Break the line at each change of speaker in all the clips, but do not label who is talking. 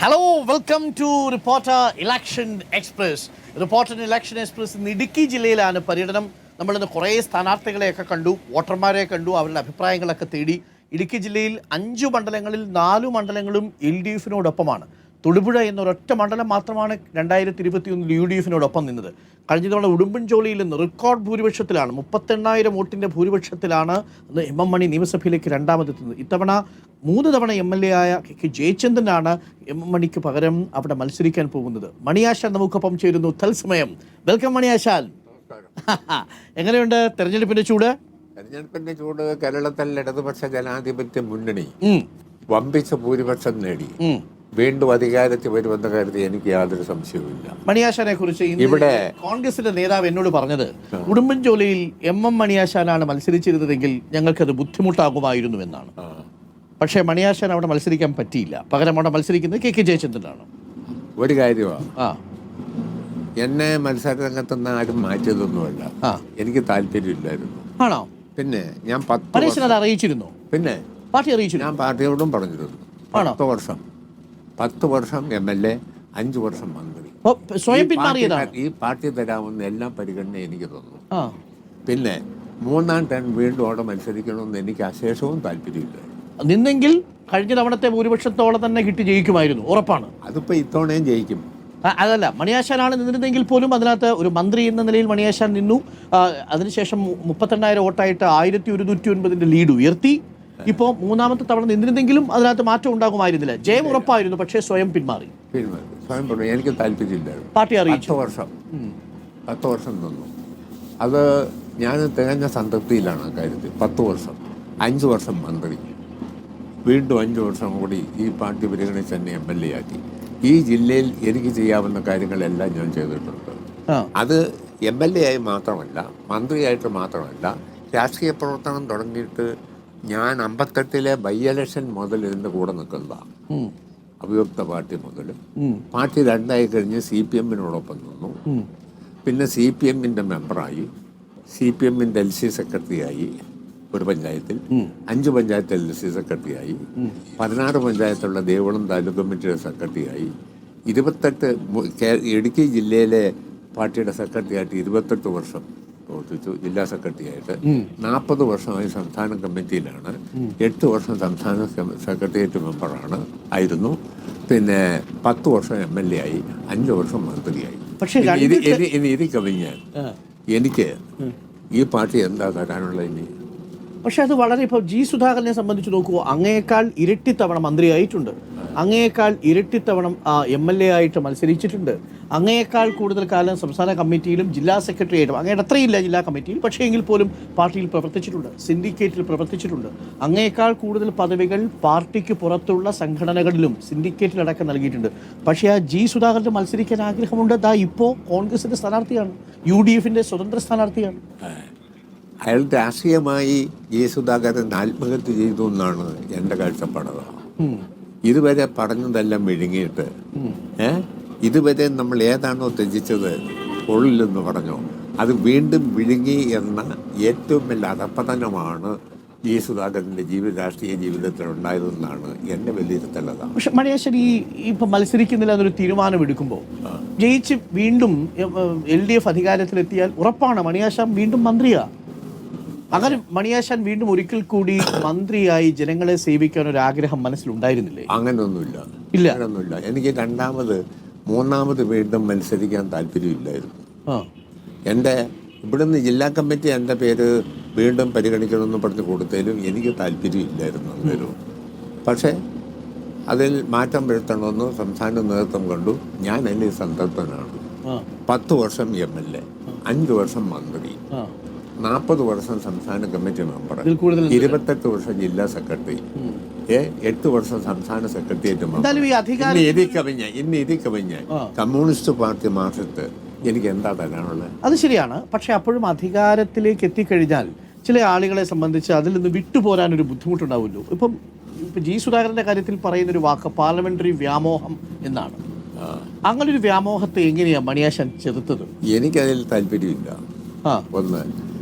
Hello, welcome to reporter election express. Reporter election express ഇന്ന് ഇടുക്കി ജില്ലയിലാണ് പര്യടനം. നമ്മളിന്ന് കുറേ സ്ഥാനാർത്ഥികളെയൊക്കെ കണ്ടു, വോട്ടർമാരെ കണ്ടു, അവരുടെ അഭിപ്രായങ്ങളൊക്കെ തേടി. ഇടുക്കി ജില്ലയിൽ 5 മണ്ഡലങ്ങളിൽ 4 മണ്ഡലങ്ങളും LDFിനോടൊപ്പമാണ്. തൊടുപുഴ എന്നൊരൊറ്റ മണ്ഡലം മാത്രമാണ് 2021 UDFിനോടൊപ്പം നിന്നത്. കഴിഞ്ഞ തവണ ഉടുമ്പൻചോലയിൽ നിന്ന് റെക്കോർഡ് ഭൂരിപക്ഷത്തിലാണ്, 38,000 വോട്ടിൻ്റെ ഭൂരിപക്ഷത്തിലാണ് MM മണി നിയമസഭയിലേക്ക് രണ്ടാമതെത്തുന്നത്. ഇത്തവണ 3 തവണ MLA ആയ KK ജയചന്ദ്രനാണ് MM മണിക്ക് പകരം അവിടെ മത്സരിക്കാൻ പോകുന്നത്. മണിയാശാൻ നമുക്കൊപ്പം ചേരുന്നു തത്സമയം. വെൽക്കം മണിയാശാൻ. എങ്ങനെയുണ്ട് തെരഞ്ഞെടുപ്പിന്റെ ചൂട്?
തെരഞ്ഞെടുപ്പിന്റെ ചൂട് കേരളത്തിൽ ഇടതുപക്ഷ ജനാധിപത്യ മുന്നണി വമ്പിച്ച ഭൂരിപക്ഷം നേടി വീണ്ടും അധികാരത്തിൽ വരുമെന്ന കാര്യത്തിൽ എനിക്ക് യാതൊരു സംശയവുമില്ല.
മണിയാശാനെ കുറിച്ച് ഇവിടെ കോൺഗ്രസിന്റെ നേതാവ് എന്നോട് പറഞ്ഞത്, ഉടുമ്പൻചോലയിൽ MM മണിയാശാനാണ് മത്സരിച്ചിരുന്നതെങ്കിൽ ഞങ്ങൾക്കത് ബുദ്ധിമുട്ടാകുമായിരുന്നു എന്നാണ്. പക്ഷേ മണിയാശാൻ അവിടെ മത്സരിക്കാൻ പറ്റിയില്ല. പകരം അവിടെ മത്സരിക്കുന്നത് KK ജയചന്ദ്രനാണ്.
ഒരു കാര്യമാണ്, എന്നെ മത്സരരംഗത്തുനിന്ന് ആരും മാറ്റിയതൊന്നുമല്ല. എനിക്ക് താല്പര്യമില്ലായിരുന്നു.
ആണോ?
പിന്നെ ഞാൻ
അറിയിച്ചിരുന്നു.
പിന്നെ
പാർട്ടി അറിയിച്ചു.
ഞാൻ പാർട്ടിയോടും പറഞ്ഞിരുന്നു. 10 വർഷം MLA, 5 വർഷം മന്ത്രി.
സ്വയം പിന്മാറിയതാണ്.
ഈ പാർട്ടി തരാമെന്ന് എല്ലാം പരിഗണന എനിക്ക് തന്നു. പിന്നെ 3-ാം ടേൺ വീണ്ടും അവിടെ മത്സരിക്കണമെന്ന് എനിക്ക് അശേഷവും താല്പര്യമില്ല.
നിന്നെങ്കിൽ കഴിഞ്ഞ തവണത്തെ ഭൂരിപക്ഷത്തോടെ തന്നെ കിട്ടി ജയിക്കുമായിരുന്നു, ഉറപ്പാണ്.
അതിപ്പോ ഇത്തവണയും ജയിക്കും.
അതല്ല, മണിയാശാനാണ് നിന്നിരുന്നെങ്കിൽ പോലും അതിനകത്ത് ഒരു മന്ത്രി എന്ന നിലയിൽ മണിയാശാൻ നിന്നു. അതിനുശേഷം 38,000 വോട്ടായിട്ട് 1109 ലീഡ് ഉയർത്തി. ഇപ്പോൾ 3-ാമത്തെ തവണ നിന്നിരുന്നെങ്കിലും അതിനകത്ത് മാറ്റം ഉണ്ടാകുമായിരുന്നില്ല. ജയം ഉറപ്പായിരുന്നു, പക്ഷേ സ്വയം പിന്മാറി.
എനിക്ക് താല്പര്യമില്ലായിരുന്നു.
പാർട്ടി അറിയിച്ചു.
10 വർഷം തന്നു. അത് ഞാൻ തികഞ്ഞ സംതൃപ്തിയിലാണ് ആ കാര്യത്തിൽ. 10 വർഷം, 5 വർഷം മന്ത്രി, വീണ്ടും 5 വർഷം കൂടി ഈ പാർട്ടി പരിഗണിച്ച് തന്നെ MLA ആക്കി. ഈ ജില്ലയിൽ എനിക്ക് ചെയ്യാവുന്ന കാര്യങ്ങളെല്ലാം ഞാൻ ചെയ്തിട്ടുണ്ട്. അത് MLA ആയി മാത്രമല്ല, മന്ത്രിയായിട്ട് മാത്രമല്ല, രാഷ്ട്രീയ പ്രവർത്തനം തുടങ്ങിയിട്ട് ഞാൻ 58-ലെ ബൈ ഇലക്ഷൻ മുതൽ ഇതിൻ്റെ കൂടെ നിൽക്കുന്നതാണ്. അഭിയുക്ത പാർട്ടി മുതൽ പാർട്ടി 2 കഴിഞ്ഞ് CPM-നോടൊപ്പം നിന്നു. പിന്നെ CPM-ൻ്റെ മെമ്പറായി, CPM-ൻ്റെ LC സെക്രട്ടറിയായി. ഒരു പഞ്ചായത്തിൽ 5 പഞ്ചായത്ത് LC സെക്രട്ടറിയായി, 16 പഞ്ചായത്തുള്ള ദേവളം താലൂക്ക് കമ്മിറ്റിയുടെ സെക്രട്ടറിയായി, 28 ഇടുക്കി ജില്ലയിലെ പാർട്ടിയുടെ സെക്രട്ടറിയായിട്ട് 28 വർഷം പ്രവർത്തിച്ചു. ജില്ലാ സെക്രട്ടറിയായിട്ട് 40 വർഷമായി സംസ്ഥാന കമ്മിറ്റിയിലാണ്. 8 വർഷം സംസ്ഥാന സെക്രട്ടേറിയറ്റ് മെമ്പറാണ് ആയിരുന്നു. പിന്നെ 10 വർഷം MLA ആയി, 5 വർഷം മന്ത്രിയായി. ഇത് കവിഞ്ഞാൽ എനിക്ക് ഈ പാർട്ടി എന്താ തരാനുള്ള ഇനി?
പക്ഷെ അത് വളരെ, ഇപ്പോൾ G സുധാകരനെ സംബന്ധിച്ച് നോക്കുമോ, അങ്ങേക്കാൾ ഇരട്ടിത്തവണ മന്ത്രിയായിട്ടുണ്ട്, അങ്ങേക്കാൾ ഇരട്ടിത്തവണ MLA ആയിട്ട് മത്സരിച്ചിട്ടുണ്ട്, അങ്ങേക്കാൾ കൂടുതൽ കാലം സംസ്ഥാന കമ്മിറ്റിയിലും ജില്ലാ സെക്രട്ടറിയായിട്ടും, അങ്ങയുടെ അത്രയില്ല ജില്ലാ കമ്മിറ്റിയിൽ, പക്ഷേ എങ്കിൽ പോലും പാർട്ടിയിൽ പ്രവർത്തിച്ചിട്ടുണ്ട്, സിൻഡിക്കേറ്റിൽ പ്രവർത്തിച്ചിട്ടുണ്ട്. അങ്ങേക്കാൾ കൂടുതൽ പദവികൾ പാർട്ടിക്ക് പുറത്തുള്ള സംഘടനകളിലും സിൻഡിക്കേറ്റിലടക്കം നൽകിയിട്ടുണ്ട്. പക്ഷേ ആ G സുധാകരന് മത്സരിക്കാൻ ആഗ്രഹമുണ്ട്. ഇപ്പോൾ കോൺഗ്രസിൻ്റെ സ്ഥാനാർത്ഥിയാണ്, UDFിൻ്റെ സ്വതന്ത്ര സ്ഥാനാർത്ഥിയാണ്.
അയാൾ രാഷ്ട്രീയമായി സുധാകരൻ ആത്മഹത്യ ചെയ്തു എന്നാണ് എൻ്റെ കാഴ്ചപ്പാട്. ഇതുവരെ പറഞ്ഞതെല്ലാം വിഴുങ്ങിയിട്ട് ഇതുവരെ നമ്മൾ ഏതാണോ ത്യജിച്ചത് ഉള്ളിലെന്ന് പറഞ്ഞോ, അത് വീണ്ടും വിഴുങ്ങി എന്ന ഏറ്റവും വലിയ അധപ്പതനമാണ് സുധാകരൻ്റെ രാഷ്ട്രീയ ജീവിതത്തിൽ ഉണ്ടായതെന്നാണ് എൻ്റെ വിലയിരുത്തലതാണ്.
പക്ഷെ മണിയാശൻ ഇപ്പം മത്സരിക്കുന്നില്ല എന്നൊരു തീരുമാനം എടുക്കുമ്പോൾ, ജയിച്ച് വീണ്ടും LDF അധികാരത്തിലെത്തിയാൽ ഉറപ്പാണ് മണിയാശാൻ വീണ്ടും മന്ത്രിയാണ്. അങ്ങനെ മണിയാശാൻ വീണ്ടും ഒരിക്കൽ കൂടി മന്ത്രിയായി ജനങ്ങളെ സേവിക്കാൻ ഒരു ആഗ്രഹം മനസ്സിലുണ്ടായിരുന്നില്ലേ?
അങ്ങനെയൊന്നുമില്ല. എനിക്ക് 3-ാമത് വീണ്ടും മത്സരിക്കാൻ താല്പര്യമില്ലായിരുന്നു. എൻ്റെ ഇവിടുന്ന് ജില്ലാ കമ്മിറ്റി എൻ്റെ പേര് വീണ്ടും പരിഗണിക്കണമെന്ന് പറഞ്ഞ് കൊടുത്തതിലും എനിക്ക് താല്പര്യമില്ലായിരുന്നു അന്നേരം. പക്ഷേ അതിൽ മാറ്റം വരുത്തണമെന്ന് സംസ്ഥാന നേതൃത്വം കണ്ടു. ഞാൻ അതിന് സംതൃപ്തനാണ്. 10 വർഷം MLA, 5 വർഷം മന്ത്രി, 40 വർഷം സംസ്ഥാന കമ്മിറ്റി മെമ്പർ, 28 വർഷം ജില്ലാ സെക്രട്ടറി, 8 വർഷം സംസ്ഥാന സെക്രട്ടേറിയറ്റ് മെമ്പർ. ഇന്ന് ഇതി കവിഞ്ഞ കമ്മ്യൂണിസ്റ്റ് പാർട്ടി മാർക്സിസ്റ്റ് എനിക്ക് എന്താ തരാനുള്ളത്?
അത് ശരിയാണ്. പക്ഷെ അപ്പോഴും അധികാരത്തിലേക്ക് എത്തിക്കഴിഞ്ഞാൽ ചില ആളുകളെ സംബന്ധിച്ച് അതിൽ നിന്ന് വിട്ടുപോരാൻ ഒരു ബുദ്ധിമുട്ടുണ്ടാവുമല്ലോ. ഇപ്പം G സുധാകരന്റെ കാര്യത്തിൽ പറയുന്നൊരു വാക്ക് പാർലമെന്ററി വ്യാമോഹം എന്നാണ്. അങ്ങനെ ഒരു വ്യാമോഹത്തെ എങ്ങനെയാണ് മണിയാശാൻ ചെറുത്തത്?
എനിക്കതിൽ താല്പര്യമില്ല. ഒന്ന്,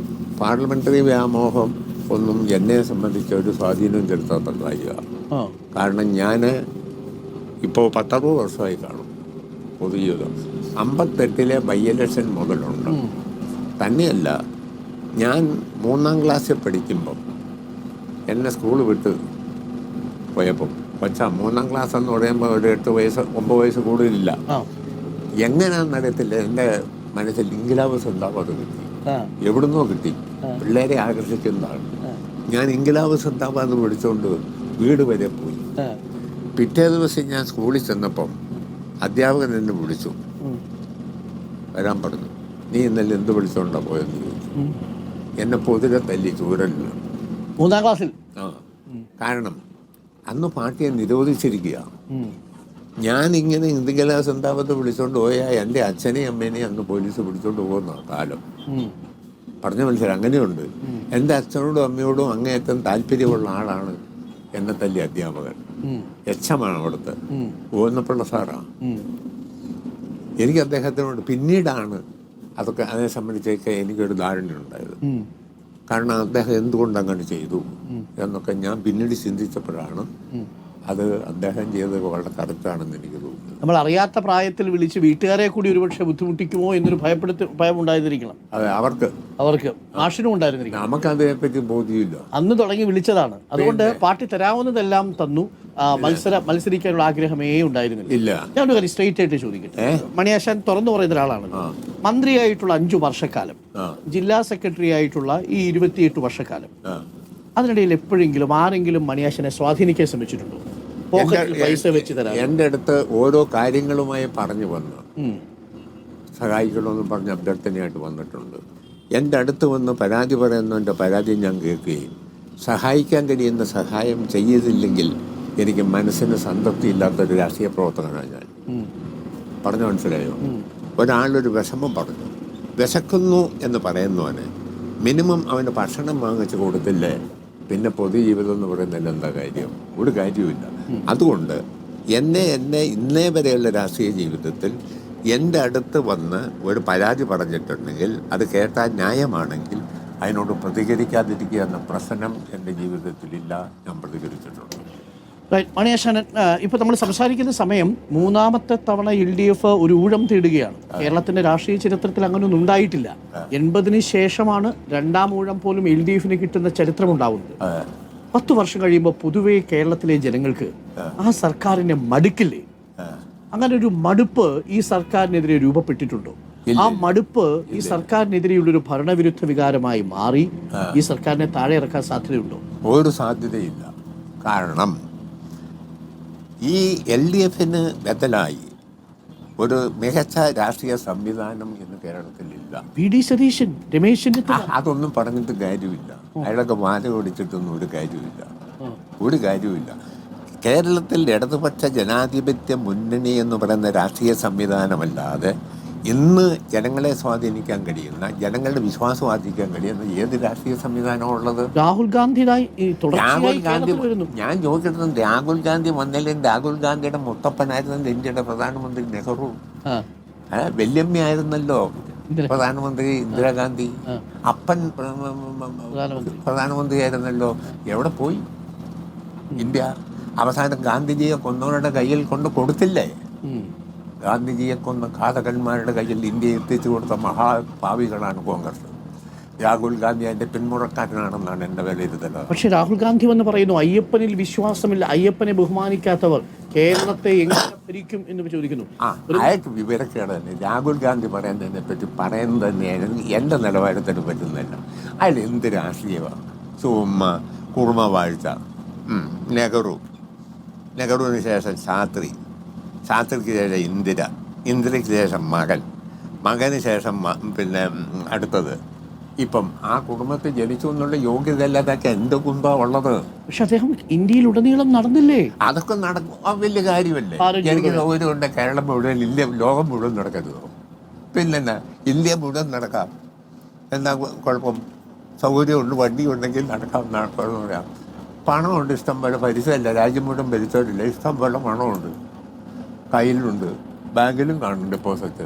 പാർലമെന്ററി വ്യാമോഹം ഒന്നും എന്നെ സംബന്ധിച്ച ഒരു സ്വാധീനം ചെലുത്താത്ത കാര്യമാണ്. കാരണം ഞാൻ ഇപ്പോൾ 10-60 വർഷമായി കാണും പൊതുജീവിതം. 58 ബൈ ഇലക്ഷൻ മുതലുണ്ട്. തന്നെയല്ല, ഞാൻ 3-ാം ക്ലാസ്സിൽ പഠിക്കുമ്പം എന്നെ സ്കൂൾ വിട്ട് പോയപ്പം, പക്ഷേ 3-ാം ക്ലാസ് എന്ന് പറയുമ്പോൾ ഒരു 8 വയസ്സ് 9 വയസ്സ് കൂടുതലില്ല. എങ്ങനെയാണെന്ന് അറിയത്തില്ല, എൻ്റെ മനസ്സിൽ ഇൻകിലാബ് സിന്ദാബാദ് കിട്ടി. എവിടുന്നോ കിട്ടി. പിള്ളേരെ ആകർഷിക്കുന്നതാണ്. ഞാൻ ഇൻകിലാബ് സിന്ദാബാദ് വിളിച്ചുകൊണ്ട് വീട് വരെ പോയി. പിറ്റേ ദിവസം ഞാൻ സ്കൂളിൽ ചെന്നപ്പം അധ്യാപകൻ എന്നെ വിളിച്ചു, വരാൻ പറഞ്ഞു. നീ ഇന്നലെ എന്ത് വിളിച്ചോണ്ടാ പോയെന്ന് ചോദിച്ചു. എന്നെ പൊതിരെ തല്ലി ചൂരലില്ല.
3-ാം ക്ലാസ്സിൽ.
കാരണം അന്ന് പാർട്ടിയെ നിരോധിച്ചിരിക്കുക. ഞാനിങ്ങനെ ഇന്ദികലാ സിന്ദാബാദ് വിളിച്ചോണ്ട് പോയാൽ എൻ്റെ അച്ഛനെയും അമ്മേനെയും അന്ന് പോലീസ് പിടിച്ചോണ്ട് പോകുന്ന കാലം. പറഞ്ഞ മനസ്സിലായി. അങ്ങനെയുണ്ട്. എൻ്റെ അച്ഛനോടും അമ്മയോടും അങ്ങേയറ്റം താല്പര്യമുള്ള ആളാണ് എന്നെ തല്ലി അധ്യാപകൻ. എച്ചമാണ് അവിടുത്തെ ഓന്നപ്പിള്ള സാറാണ്. എനിക്ക് അദ്ദേഹത്തിനോട് പിന്നീടാണ് അതൊക്കെ അതിനെ സംബന്ധിച്ചൊക്കെ എനിക്കൊരു ധാരണയുണ്ടായത്. കാരണം അദ്ദേഹം എന്തുകൊണ്ട് അങ്ങനെ ചെയ്തു എന്നൊക്കെ ഞാൻ പിന്നീട് ചിന്തിച്ചപ്പോഴാണ് അത് അദ്ദേഹം ചെയ്തത് വളരെ കറക്റ്റാണെന്ന് എനിക്ക് തോന്നുന്നു.
നമ്മൾ അറിയാത്ത പ്രായത്തിൽ വിളിച്ച് വീട്ടുകാരെ കൂടി ഒരുപക്ഷെ ബുദ്ധിമുട്ടിക്കുമോ എന്നൊരു ഭയം ഉണ്ടായിരുന്നിരിക്കണം.
അതെ, അവർക്ക്
മാഷിനും ഉണ്ടായിരുന്നിരിക്കണം.
നമുക്ക് അതിനെപ്പറ്റി ബോധ്യമില്ല.
അന്ന് തുടങ്ങി വിളിച്ചതാണ്. അതുകൊണ്ട് പാർട്ടി തരാവുന്നതെല്ലാം തന്നു. മത്സരിക്കാനുള്ള ആഗ്രഹമേ ഉണ്ടായിരുന്നില്ല. ഞാനൊരു കാര്യം സ്ട്രെയിറ്റ് ആയിട്ട് ചോദിക്കട്ടെ. മണിയാശാൻ തുറന്നു പറയുന്ന ഒരാളാണ്. മന്ത്രിയായിട്ടുള്ള 5 വർഷക്കാലം, ജില്ലാ സെക്രട്ടറി ആയിട്ടുള്ള ഈ 28 വർഷക്കാലം, അതിനിടയിൽ എപ്പോഴെങ്കിലും ആരെങ്കിലും മണിയാശനെ സ്വാധീനിക്കാൻ ശ്രമിച്ചിട്ടുണ്ടോ? പൈസ വെച്ച് തരാം.
എൻ്റെ അടുത്ത് ഓരോ കാര്യങ്ങളുമായി പറഞ്ഞു വന്ന് സഹായിക്കണമെന്ന് പറഞ്ഞ് അഭ്യർത്ഥനയായിട്ട് വന്നിട്ടുണ്ട്. എൻ്റെ അടുത്ത് വന്ന് പരാതി പറയുന്നതിൻ്റെ പരാതി ഞാൻ കേൾക്കുകയും സഹായിക്കാൻ കഴിയുന്ന സഹായം ചെയ്തില്ലെങ്കിൽ എനിക്ക് മനസ്സിന് സംതൃപ്തി ഇല്ലാത്തൊരു രാഷ്ട്രീയ പ്രവർത്തകനാണ് ഞാൻ. പറഞ്ഞു മനസ്സിലായോ? ഒരാളൊരു വിഷമം പറഞ്ഞു, വിശക്കുന്നു എന്ന് പറയുന്നവന് മിനിമം അവന് ഭക്ഷണം വാങ്ങിച്ച് കൊടുത്തില്ലേ പിന്നെ പൊതുജീവിതം എന്ന് പറയുന്നതിൽ എന്താ കാര്യം? ഒരു കാര്യവുമില്ല. അതുകൊണ്ട് എന്നെ ഇന്നേ വരെയുള്ള രാഷ്ട്രീയ ജീവിതത്തിൽ എൻ്റെ അടുത്ത് വന്ന് ഒരു പരാതി പറഞ്ഞിട്ടുണ്ടെങ്കിൽ അത് കേട്ടാൽ ന്യായമാണെങ്കിൽ അതിനോട് പ്രതികരിക്കാതിരിക്കുക എന്ന പ്രശ്നം എൻ്റെ ജീവിതത്തിലില്ല. ഞാൻ പ്രതികരിച്ചിട്ടുണ്ട്.
മണിയാശാനൻ, ഇപ്പൊ നമ്മൾ സംസാരിക്കുന്ന സമയം 3ാമത്തെ തവണ LDF ഒരു ഊഴം തേടുകയാണ്. കേരളത്തിന്റെ രാഷ്ട്രീയ ചരിത്രത്തിൽ അങ്ങനെയൊന്നും ഉണ്ടായിട്ടില്ല. 80-ന് ശേഷമാണ് 2ാം ഊഴം പോലും LDFന് കിട്ടുന്ന ചരിത്രം ഉണ്ടാവുന്നത്. 10 വർഷം കഴിയുമ്പോൾ പൊതുവെ കേരളത്തിലെ ജനങ്ങൾക്ക് ആ സർക്കാരിനെ മടുക്കില്ലേ? അങ്ങനെ ഒരു മടുപ്പ് ഈ സർക്കാരിനെതിരെ രൂപപ്പെട്ടിട്ടുണ്ടോ? ആ മടുപ്പ് ഈ സർക്കാരിനെതിരെയുള്ളൊരു ഭരണവിരുദ്ധ വികാരമായി മാറി ഈ സർക്കാരിനെ താഴെ ഇറക്കാൻ സാധ്യതയുണ്ടോ?
ഒരു സാധ്യതയില്ല. കാരണം ഈ LDFന് ബദലായി ഒരു മികച്ച രാഷ്ട്രീയ സംവിധാനം ഇന്ന് കേരളത്തിലില്ല.
VD സതീശൻ, രമേശ് ചെന്നിത്തല,
അതൊന്നും പറഞ്ഞിട്ട് കാര്യമില്ല. അയാളൊക്കെ മാല ഓടിച്ചിട്ടൊന്നും ഒരു കാര്യമില്ല. കേരളത്തിൽ ഇടതുപക്ഷ ജനാധിപത്യ മുന്നണി എന്ന് പറയുന്ന രാഷ്ട്രീയ സംവിധാനമല്ലാതെ ഇന്ന് ജനങ്ങളെ സ്വാധീനിക്കാൻ കഴിയുന്ന, ജനങ്ങളുടെ വിശ്വാസം ആർജിക്കാൻ കഴിയുന്ന ഏത് രാഷ്ട്രീയ സംവിധാനമാണ് ഉള്ളത്?
രാഹുൽ ഗാന്ധി
ഞാൻ ചോദിച്ചിട്ടുണ്ട്, രാഹുൽ ഗാന്ധി വന്നില്ലെങ്കിൽ രാഹുൽ ഗാന്ധിയുടെ മുത്തപ്പനായിരുന്നല്ലോ ഇന്ത്യയുടെ പ്രധാനമന്ത്രി നെഹ്റു. വല്യമ്മയായിരുന്നല്ലോ പ്രധാനമന്ത്രി ഇന്ദിരാഗാന്ധി. അപ്പൻ പ്രധാനമന്ത്രിയായിരുന്നല്ലോ. എവിടെ പോയി ഇന്ത്യ? അവസാനം ഗാന്ധിജിയെ കൊന്നവരുടെ കയ്യിൽ കൊണ്ട് കൊടുത്തില്ലേ? ഗാന്ധിജിയെ കൊന്ന ഘാതകന്മാരുടെ കയ്യിൽ ഇന്ത്യ എത്തിച്ചു കൊടുത്ത മഹാഭാവികളാണ് കോൺഗ്രസ്. രാഹുൽ ഗാന്ധി അതിന്റെ പിന്മുറക്കാരനാണെന്നാണ് എൻ്റെ വിലയിരുത്തൽ.
പക്ഷെ രാഹുൽ ഗാന്ധി വന്ന് പറയുന്നു അയ്യപ്പനിൽ വിശ്വാസമില്ല, അയ്യപ്പനെ ബഹുമാനിക്കാത്തവർ കേരളത്തെ എങ്ങനെ ഭരിക്കും എന്ന് ചോദിക്കുന്നു.
അയാൾക്ക് വിവരക്കേട് തന്നെ. രാഹുൽ ഗാന്ധി പറയുന്നതിനെ പറ്റി പറയുന്നത് തന്നെ എൻ്റെ നിലവാരത്തിന് പറ്റുന്നില്ല. അയാൾ എന്ത് രാഷ്ട്രീയമാണ്? ചുമ്മ കുറുമ വാഴ്ച. നെഹ്റുവിന് ശേഷം ശാസ്ത്രിക്ക് ശേഷം ഇന്ദിരയ്ക്ക് ശേഷം മകന് ശേഷം പിന്നെ അടുത്തത്. ഇപ്പം ആ കുടുംബത്തിൽ ജനിച്ചു എന്നുള്ള യോഗ്യത അല്ലാതൊക്കെ എന്ത് കുന്താ ഉള്ളത്?
പക്ഷെ അദ്ദേഹം ഇന്ത്യയിലുടനീളം നടന്നില്ലേ?
അതൊക്കെ നടക്കും, വലിയ കാര്യമല്ലേ? എനിക്ക് സൗകര്യമുണ്ട്. കേരളം മുഴുവൻ, ലോകം മുഴുവൻ നടക്കരുതോ? പിന്നെന്നാ, ഇന്ത്യ മുഴുവൻ നടക്കാം. എന്താ കുഴപ്പം? സൗകര്യമുണ്ട്, വണ്ടി ഉണ്ടെങ്കിൽ നടക്കാമെന്നാണ് പറയാം. പണമുണ്ട് ഇഷ്ടം പോലെ. പരിസരമല്ല, രാജ്യം മുഴുവൻ ഭരിച്ചവരില്ല, ഇഷ്ടം പോലെ പണമുണ്ട്, കയ്യിലുണ്ട്, ബാങ്കിലും കാണും ഡെപ്പോസിറ്റ്.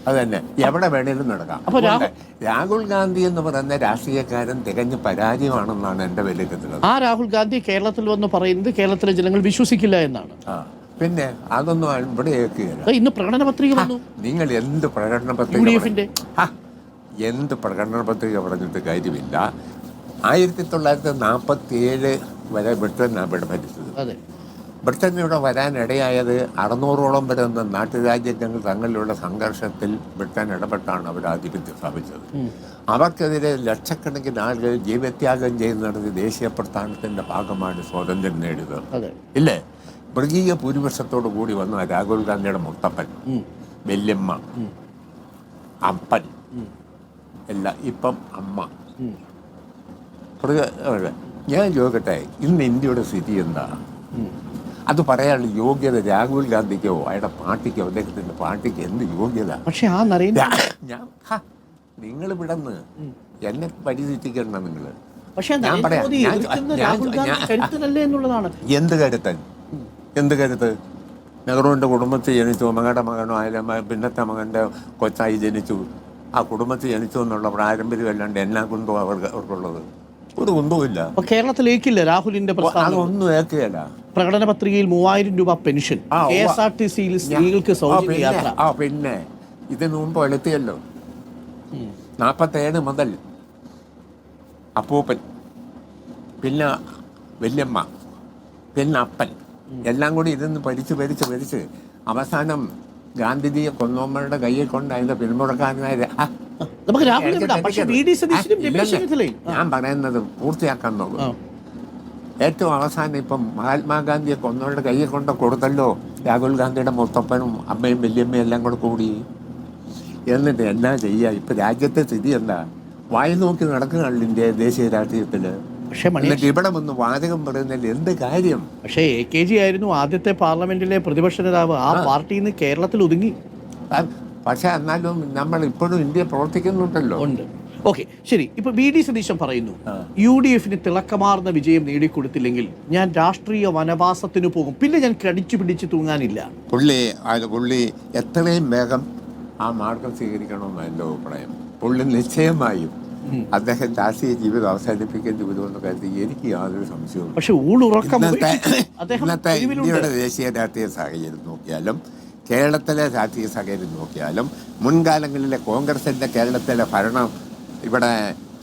അത് തന്നെ എവിടെ വേണേലും നടക്കാം. രാഹുൽ ഗാന്ധി എന്ന് പറയുന്ന രാഷ്ട്രീയക്കാരൻ തികഞ്ഞ പരാജയമാണെന്നാണ് എൻ്റെ വിലയിരുത്തൽ.
ആ രാഹുൽ ഗാന്ധി കേരളത്തിൽ വന്ന് പറയുന്നത് കേരളത്തിലെ ജനങ്ങൾ വിശ്വസിക്കില്ല എന്നാണ്.
പിന്നെ അതൊന്നും ഇവിടെ കേൾക്കുകയില്ല.
ഇന്ന് പ്രകടന പത്രിക വന്നു.
നിങ്ങൾ എന്ത് പ്രകടന പത്രിക എന്ത് പ്രകടന പത്രിക പറഞ്ഞിട്ട് കാര്യമില്ല. 1947 വരെ ബ്രിട്ടനാണ് ഇവിടെ ഭരിച്ചത്. ബ്രിട്ടൻ ഇവിടെ വരാനിടയായത് 600ഓളം വരുന്ന നാട്ടുരാജ്യങ്ങൾ തങ്ങളിലുള്ള സംഘർഷത്തിൽ ബ്രിട്ടൻ ഇടപെട്ടാണ് അവർ ആധിപത്യം സ്ഥാപിച്ചത്. അവർക്കെതിരെ ലക്ഷക്കണക്കിന് ആളുകൾ ജീവത്യാഗം ചെയ്യുന്നത് ദേശീയ പ്രസ്ഥാനത്തിൻ്റെ ഭാഗമാണ് സ്വാതന്ത്ര്യം നേടിയത്. ഇല്ലേ? മൃഗീയ ഭൂരിപക്ഷത്തോടു കൂടി വന്ന രാഹുൽ ഗാന്ധിയുടെ മുത്തപ്പൻ, വല്യമ്മ, അപ്പൻ എല്ലാം ഇപ്പം അമ്മ. ഞാൻ ചോദിക്കട്ടെ, ഇന്ന് ഇന്ത്യയുടെ സ്ഥിതി എന്താ? അത് പറയാനുള്ള യോഗ്യത രാഹുൽ ഗാന്ധിക്കോ അയാളുടെ പാർട്ടിക്കോ അദ്ദേഹത്തിന്റെ പാർട്ടിക്ക് എന്ത് യോഗ്യത?
പക്ഷെ ആ
നിങ്ങൾ വിടന്ന് എന്നെ പരിധിച്ചിക്കണ്ട. നിങ്ങൾ എന്ത് കരുത്തൻ? എന്ത് കരുത്ത്? നെഹ്റുവിൻ്റെ കുടുംബത്തിൽ ജനിച്ചു, മകളുടെ മകനോ അതിലെ പിന്നത്തെ മകൻ്റെ കൊച്ചായി ജനിച്ചു, ആ കുടുംബത്തിൽ ജനിച്ചു എന്നുള്ള പാരമ്പര്യമല്ലാണ്ട് എന്നാ കുന്തോ അവർക്കുള്ളത്? ഒരു കുന്തവുമില്ല.
കേരളത്തിലേക്കില്ല രാഹുലിന്റെ
അതൊന്നും ഏക്കുകയല്ല.
പ്രകടന പത്രികയിൽ 3000 രൂപ പെൻഷൻ, KSRTCയിൽ സ്ത്രീകൾക്ക് സൗജന്യ യാത്ര.
പിന്നെ ഇതിനു മുമ്പ് എളുത്തിയല്ലോ. 47 മുതൽ അപ്പൂപ്പൻ, പിന്നെ വല്യമ്മ, പിന്നെ അപ്പൻ എല്ലാം കൂടി ഇതൊന്ന് ഭരിച്ച് അവസാനം ഗാന്ധിജിയെ കൊന്നോമ്മയുടെ കയ്യിൽ കൊണ്ട് അതിന്റെ പിന്മുറക്കാരനായ ഞാൻ പറയുന്നത് പൂർത്തിയാക്കാൻ നോക്കും. ഏറ്റവും അവസാനം ഇപ്പം മഹാത്മാഗാന്ധിയെ കൊന്നവരുടെ കയ്യിൽ കൊണ്ട് കൊടുത്തല്ലോ രാഹുൽ ഗാന്ധിയുടെ മുത്തപ്പനും അമ്മയും വല്യമ്മയും എല്ലാം കൂടെ കൂടി. എന്നിട്ട് എന്നാ ചെയ്യുക? ഇപ്പൊ രാജ്യത്തെ സ്ഥിതി എന്താ? വായി നോക്കി നടക്കുകയാണല്ലോ ഇന്ത്യ ദേശീയ രാഷ്ട്രീയത്തില്. എന്നിട്ട് ഇവിടെ വന്ന് വാചകം പറയുന്നതിൽ എന്ത് കാര്യം?
പക്ഷേ AKG ആയിരുന്നു ആദ്യത്തെ പാർലമെന്റിലെ പ്രതിപക്ഷ നേതാവ്. ആ പാർട്ടിയിൽ നിന്ന് കേരളത്തിൽ ഒതുങ്ങി.
പക്ഷെ എന്നാലും നമ്മൾ ഇപ്പോഴും ഇന്ത്യ പ്രവർത്തിക്കുന്നുണ്ടല്ലോ.
ഉണ്ട്. ഓക്കെ, ശരി. ഇപ്പൊ VD സതീശൻ പറയുന്നു, UDFന് തിളക്കമാർന്ന വിജയം നേടിക്കൊടുത്തില്ലെങ്കിൽ ഞാൻ രാഷ്ട്രീയ വനവാസത്തിന് പോകും, പിന്നെ ഞാൻ കടിച്ചു പിടിച്ച് തൂങ്ങാനില്ല.
പുള്ളി എത്രയും വേഗം ആ മാർഗം സ്വീകരിക്കണമെന്ന് എൻ്റെ അഭിപ്രായം. പുള്ളി നിശ്ചയമായും അദ്ദേഹം രാഷ്ട്രീയ ജീവിതം അവസാനിപ്പിക്കേണ്ടി വരുമെന്ന് കരുതി എനിക്ക് യാതൊരു സംശയവും.
പക്ഷെ
ഇന്നത്തെ ഇന്ത്യയുടെ ദേശീയ രാഷ്ട്രീയ സാഹചര്യം നോക്കിയാലും കേരളത്തിലെ രാഷ്ട്രീയ സാഹചര്യം നോക്കിയാലും മുൻകാലങ്ങളിലെ കോൺഗ്രസിൻ്റെ കേരളത്തിലെ ഭരണം ഇവിടെ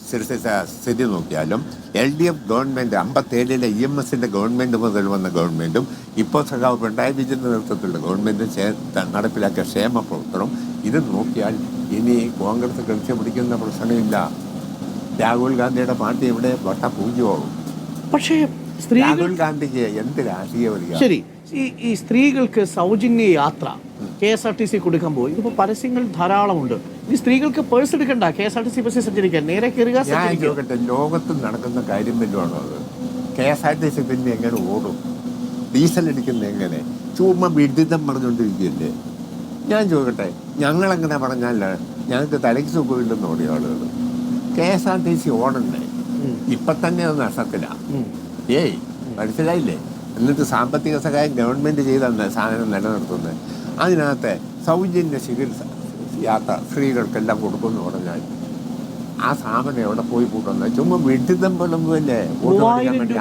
സൃഷ്ടിച്ച സ്ഥിതി നോക്കിയാലും LDF ഗവൺമെൻറ് 57-ലെ EMSൻ്റെ ഗവൺമെൻറ് മുതൽ വന്ന ഗവൺമെൻറ്റും ഇപ്പോൾ സഖാവ് പിണറായി വിജയൻ്റെ നേതൃത്വത്തിലുള്ള ഗവൺമെൻറ്റും നടപ്പിലാക്കിയ ക്ഷേമ പ്രവർത്തനം ഇത് നോക്കിയാൽ ഇനി കോൺഗ്രസ് കളിച്ചു പിടിക്കുന്ന പ്രശ്നമില്ല. രാഹുൽ ഗാന്ധിയുടെ പാർട്ടി ഇവിടെ വട്ടപൂജ്യമാകും.
പക്ഷേ
രാഹുൽ ഗാന്ധിക്ക് എന്ത് രാഷ്ട്രീയ
ശരി, ഈ സ്ത്രീകൾക്ക് സൗജന്യ യാത്ര KSRTC കൊടുക്കാൻ പോയി. ഇതിപ്പോ പരസ്യങ്ങൾ ധാരാളമുണ്ട്. ഈ സ്ത്രീകൾക്ക് പേഴ്സ് എടുക്കണ്ട, KSRTC ബസ്സിൽ സഞ്ചരിക്കാൻ, നേരെ കയറുക.
ഞാൻ ചോദിക്കട്ടെ, ലോകത്ത് നടക്കുന്ന കാര്യം വല്ലതാണോ അത്? KSRTC പിന്നെ എങ്ങനെ ഓടും? ഡീസൽ അടിക്കുന്ന എങ്ങനെ? ചുമ്മാ വിഡിതം പറഞ്ഞുകൊണ്ടിരിക്കുകയല്ലേ? ഞാൻ ചോദിക്കട്ടെ, ഞങ്ങളെങ്ങനെ പറഞ്ഞാൽ ഞങ്ങൾക്ക് തലയ്ക്ക് സുഖമില്ലെന്ന് ഓടിയ ആളുകൾ KSRTC ഓടണ്ടേ? ഇപ്പം തന്നെ അത് നഷ്ടത്തിലാണ്. മനസ്സിലായില്ലേ? എന്നിട്ട് സാമ്പത്തിക സഹായം ഗവൺമെൻറ് ചെയ്താണ് സാധനം നിലനിർത്തുന്നത്. അതിനകത്ത് സൗജന്യ ചികിത്സ യാത്ര സ്ത്രീകൾക്കെല്ലാം കൊടുക്കുമെന്ന് പറഞ്ഞാൽ ആ സ്ഥാപനം എവിടെ പോയി കൂട്ടുന്നത്? ചുമ്മാ വിഡിതം പോലൊന്നുമല്ലേ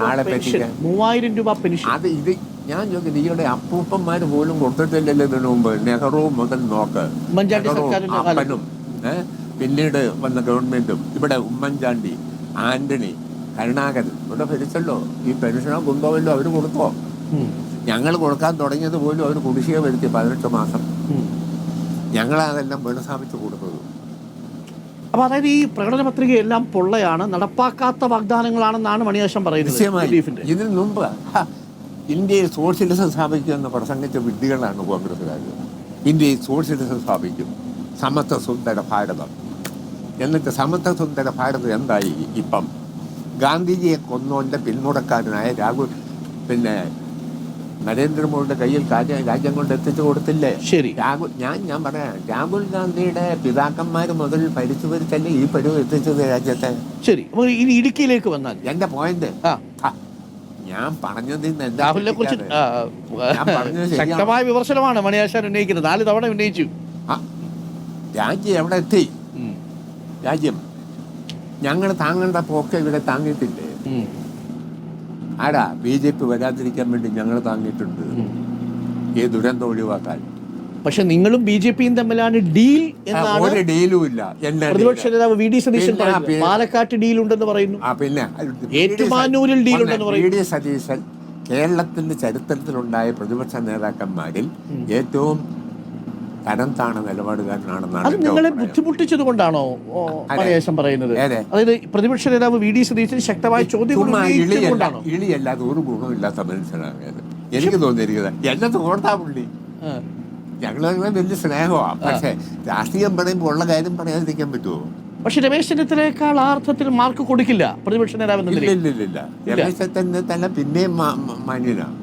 ആളെ പറ്റിക്കാൻ.
3000 രൂപ പെൻഷൻ.
അത് ഇത് ഞാൻ ചോദിക്കുന്നത്, ഈയുടെ അപ്പൂപ്പന്മാർ പോലും കൊടുത്തിട്ടില്ലല്ലോ ഇതിനു മുമ്പ്. നെഹ്റു മുതൽ നോക്ക്, അപ്പനും പിന്നീട് വന്ന ഗവൺമെൻറ്റും ഇവിടെ ഉമ്മൻചാണ്ടി, ആന്റണി, കരുണാകരൻ ഇവിടെ ഭരിച്ചല്ലോ. ഈ പെൻഷനോ കുന്തോവല്ലോ അവർ കൊടുത്തോ? ഞങ്ങൾ കൊടുക്കാൻ തുടങ്ങിയത് പോലും അവർ കുടിശ്ശിക വരുത്തി 18 മാസം. ഞങ്ങളതെല്ലാം പുനഃസ്ഥാപിച്ച് കൊടുത്തത്.
അപ്പൊ അതായത് ഈ പ്രകടന പത്രികയെല്ലാം പൊള്ളയാണ്, നടപ്പാക്കാത്ത വാഗ്ദാനങ്ങളാണെന്നാണ് മണിയാശം പറയുന്നത്.
ഇതിനു മുമ്പ് ഇന്ത്യയിൽ സോഷ്യലിസം സ്ഥാപിക്കുമെന്ന് പ്രസംഗിച്ച വിഡ്ഢികളാണ് കോൺഗ്രസ്സുകാർ. ഇന്ത്യയിൽ സോഷ്യലിസം സ്ഥാപിക്കും, സമത്വ സുന്ദര ഭാരതം. എന്നിട്ട് സമത്വ സുന്ദര ഭാരതം എന്തായി? ഇപ്പം ഗാന്ധിജിയെ കൊന്നോന്റെ പിന്മുറക്കാരനായ രാഹുൽ നരേന്ദ്രമോദിയുടെ കയ്യിൽ രാജ്യം കൊണ്ട് എത്തിച്ചു കൊടുത്തില്ലേ?
ശരി.
ഞാൻ പറയാം, രാഹുൽ ഗാന്ധിയുടെ പിതാക്കന്മാർ മുതൽ ഭരിച്ചല്ലേ ഈ പരുവ് എത്തിച്ചത് രാജ്യത്തെ.
ശരി, ഇനി ഇടുക്കിയിലേക്ക് വന്നാൽ എന്റെ
പോയിന്റ് ഞാൻ പറഞ്ഞത്
രാഹുലിനെ കുറിച്ച് ശക്തമായ വിമർശനമാണ് മണിയാശാൻ ഉന്നയിക്കുന്നത്. 4 തവണ ഉന്നയിച്ചു.
രാജ്യം എവിടെ എത്തി? രാജ്യം ഞങ്ങൾ താങ്ങേണ്ട പോക്കെ ഇവിടെ താങ്ങിയിട്ടില്ലേ? ആടാ BJP വരാതിരിക്കാൻ വേണ്ടി ഞങ്ങൾ താങ്ങിയിട്ടുണ്ട്. ഈ ദുരന്തം ഒഴിവാക്കാൻ.
പക്ഷെ നിങ്ങളും BJPയും തമ്മിലാണ് ഡീൽ എന്നാണ്
ഒരു ഡീലും ഇല്ല.
പ്രതിപക്ഷ നേതാവ് VD സതീശൻ പറയുന്നത്. പാലക്കാട്ട് ഡീൽ ഉണ്ടെന്ന് പറയുന്നു,
പിന്നെ
ഏറ്റുമാനൂരിൽ ഡീൽ ഉണ്ടെന്ന് പറയുന്നു.
VD സതീശൻ കേരളത്തിന്റെ ചരിത്രത്തിലുണ്ടായ പ്രതിപക്ഷ നേതാക്കന്മാരിൽ ഏറ്റവും തരം താണ നിലപാടുകാരനാണെന്നാണ്.
അത് നിങ്ങളെ ബുദ്ധിമുട്ടിച്ചത് കൊണ്ടാണോ പരേശൻ പറയുന്നത്? അതായത് പ്രതിപക്ഷ നേതാവ് VD സതീശൻ ശക്തമായ ചോദ്യം
ഇളിയല്ലാതെ ഒരു ഗുണമില്ലാത്ത മനുഷ്യനാണ് എനിക്ക് തോന്നിയിരിക്കുന്നത്. എന്നെ തോർത്താ പുള്ളി, ഞങ്ങൾ വലിയ സ്നേഹമാണ്. പക്ഷെ രാഷ്ട്രീയം പറയുമ്പോൾ ഉള്ള കാര്യം പറയാതിരിക്കാൻ പറ്റുമോ?
പക്ഷെ രമേശ് ചെന്നിത്തലയേക്കാൾ ആ അർത്ഥത്തിൽ മാർക്ക് കൊടുക്കില്ല പ്രതിപക്ഷ നേതാവ്.
ഇല്ല, രമേശ് ചെന്നിത്തല പിന്നെയും മാന്യനാണ്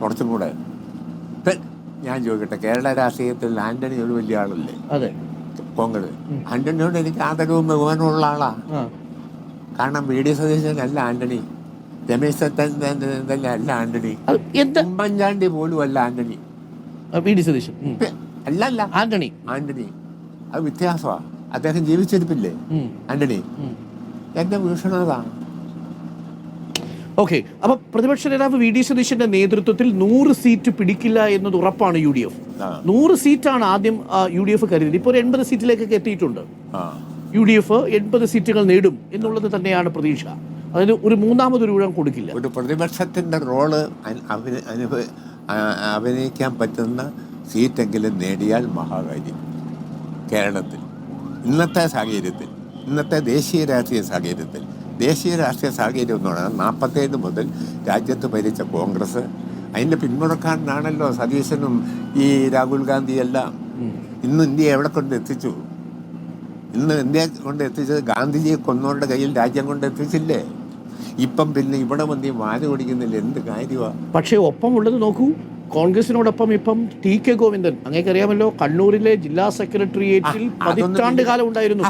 കുറച്ചും കൂടെ. ഞാൻ ചോദിക്കട്ടെ, കേരള രാഷ്ട്രീയത്തിൽ ആന്റണി ഒരു വലിയ ആളല്ലേ?
അതെ,
കോൺഗ്രസ്. ആന്റണിയോട് എനിക്ക് ആദരവും ബഹുമാനവും ഉള്ള ആളാ. കാരണം VD സതീശനല്ല ആന്റണി, രമേശ് ചെന്നിത്തല അല്ല ആന്റണി, ഉമ്മൻചാണ്ടി പോലും അല്ല ആന്റണി.
VD സതീശൻ
അല്ല
ആന്റണി.
അത് വ്യത്യാസമാണ്. അദ്ദേഹം ജീവിച്ചിരിപ്പില്ലേ ആന്റണി? എന്റെ വീക്ഷണതാണ്.
ഓക്കെ, അപ്പൊ പ്രതിപക്ഷ നേതാവ് VD സതീശന്റെ നേതൃത്വത്തിൽ 100 സീറ്റ് പിടിക്കില്ല എന്നത് ഉറപ്പാണ് UDF. 100 സീറ്റാണ് ആദ്യം UDF കരുതിയത്. ഇപ്പോൾ 80 സീറ്റിലേക്കൊക്കെ എത്തിയിട്ടുണ്ട്. UDF 80 സീറ്റുകൾ നേടും എന്നുള്ളത് തന്നെയാണ് പ്രതീക്ഷ. അതായത് ഒരു മൂന്നാമതൊരു ഊഴം കൊടുക്കില്ല.
ഒരു പ്രതിപക്ഷത്തിന്റെ റോള് അഭിനയിക്കാൻ പറ്റുന്ന സീറ്റെങ്കിലും നേടിയാൽ മഹാകാര്യം. കേരളത്തിൽ ഇന്നത്തെ സാഹചര്യത്തിൽ, ഇന്നത്തെ ദേശീയ രാഷ്ട്രീയ സാഹചര്യത്തിൽ, ദേശീയ രാഷ്ട്രീയ സാഹചര്യം എന്ന് പറയുന്നത് 47 മുതൽ രാജ്യത്ത് ഭരിച്ച കോൺഗ്രസ്, അതിൻ്റെ പിന്മുറക്കാരനാണല്ലോ സതീശനും ഈ രാഹുൽ ഗാന്ധിയെല്ലാം. ഇന്ന് ഇന്ത്യ എവിടെ കൊണ്ട് എത്തിച്ചു? ഇന്ന് ഇന്ത്യ കൊണ്ട് എത്തിച്ചത് ഗാന്ധിജിയെ കൊന്നവരുടെ കയ്യിൽ രാജ്യം കൊണ്ട് എത്തിച്ചില്ലേ? ഇപ്പം പിന്നെ ഇവിടെ വന്ന് വാല് ഓടിക്കുന്നില്ല, എന്ത് കാര്യമാണ്?
പക്ഷേ ഒപ്പം ഉള്ളത് നോക്കൂ, കോൺഗ്രസിനോടൊപ്പം ഇപ്പം TK ഗോവിന്ദൻ, അങ്ങേക്കറിയാമല്ലോ, കണ്ണൂരിലെ ജില്ലാ സെക്രട്ടേറിയറ്റിൽ 10 കാലം ഉണ്ടായിരുന്നു.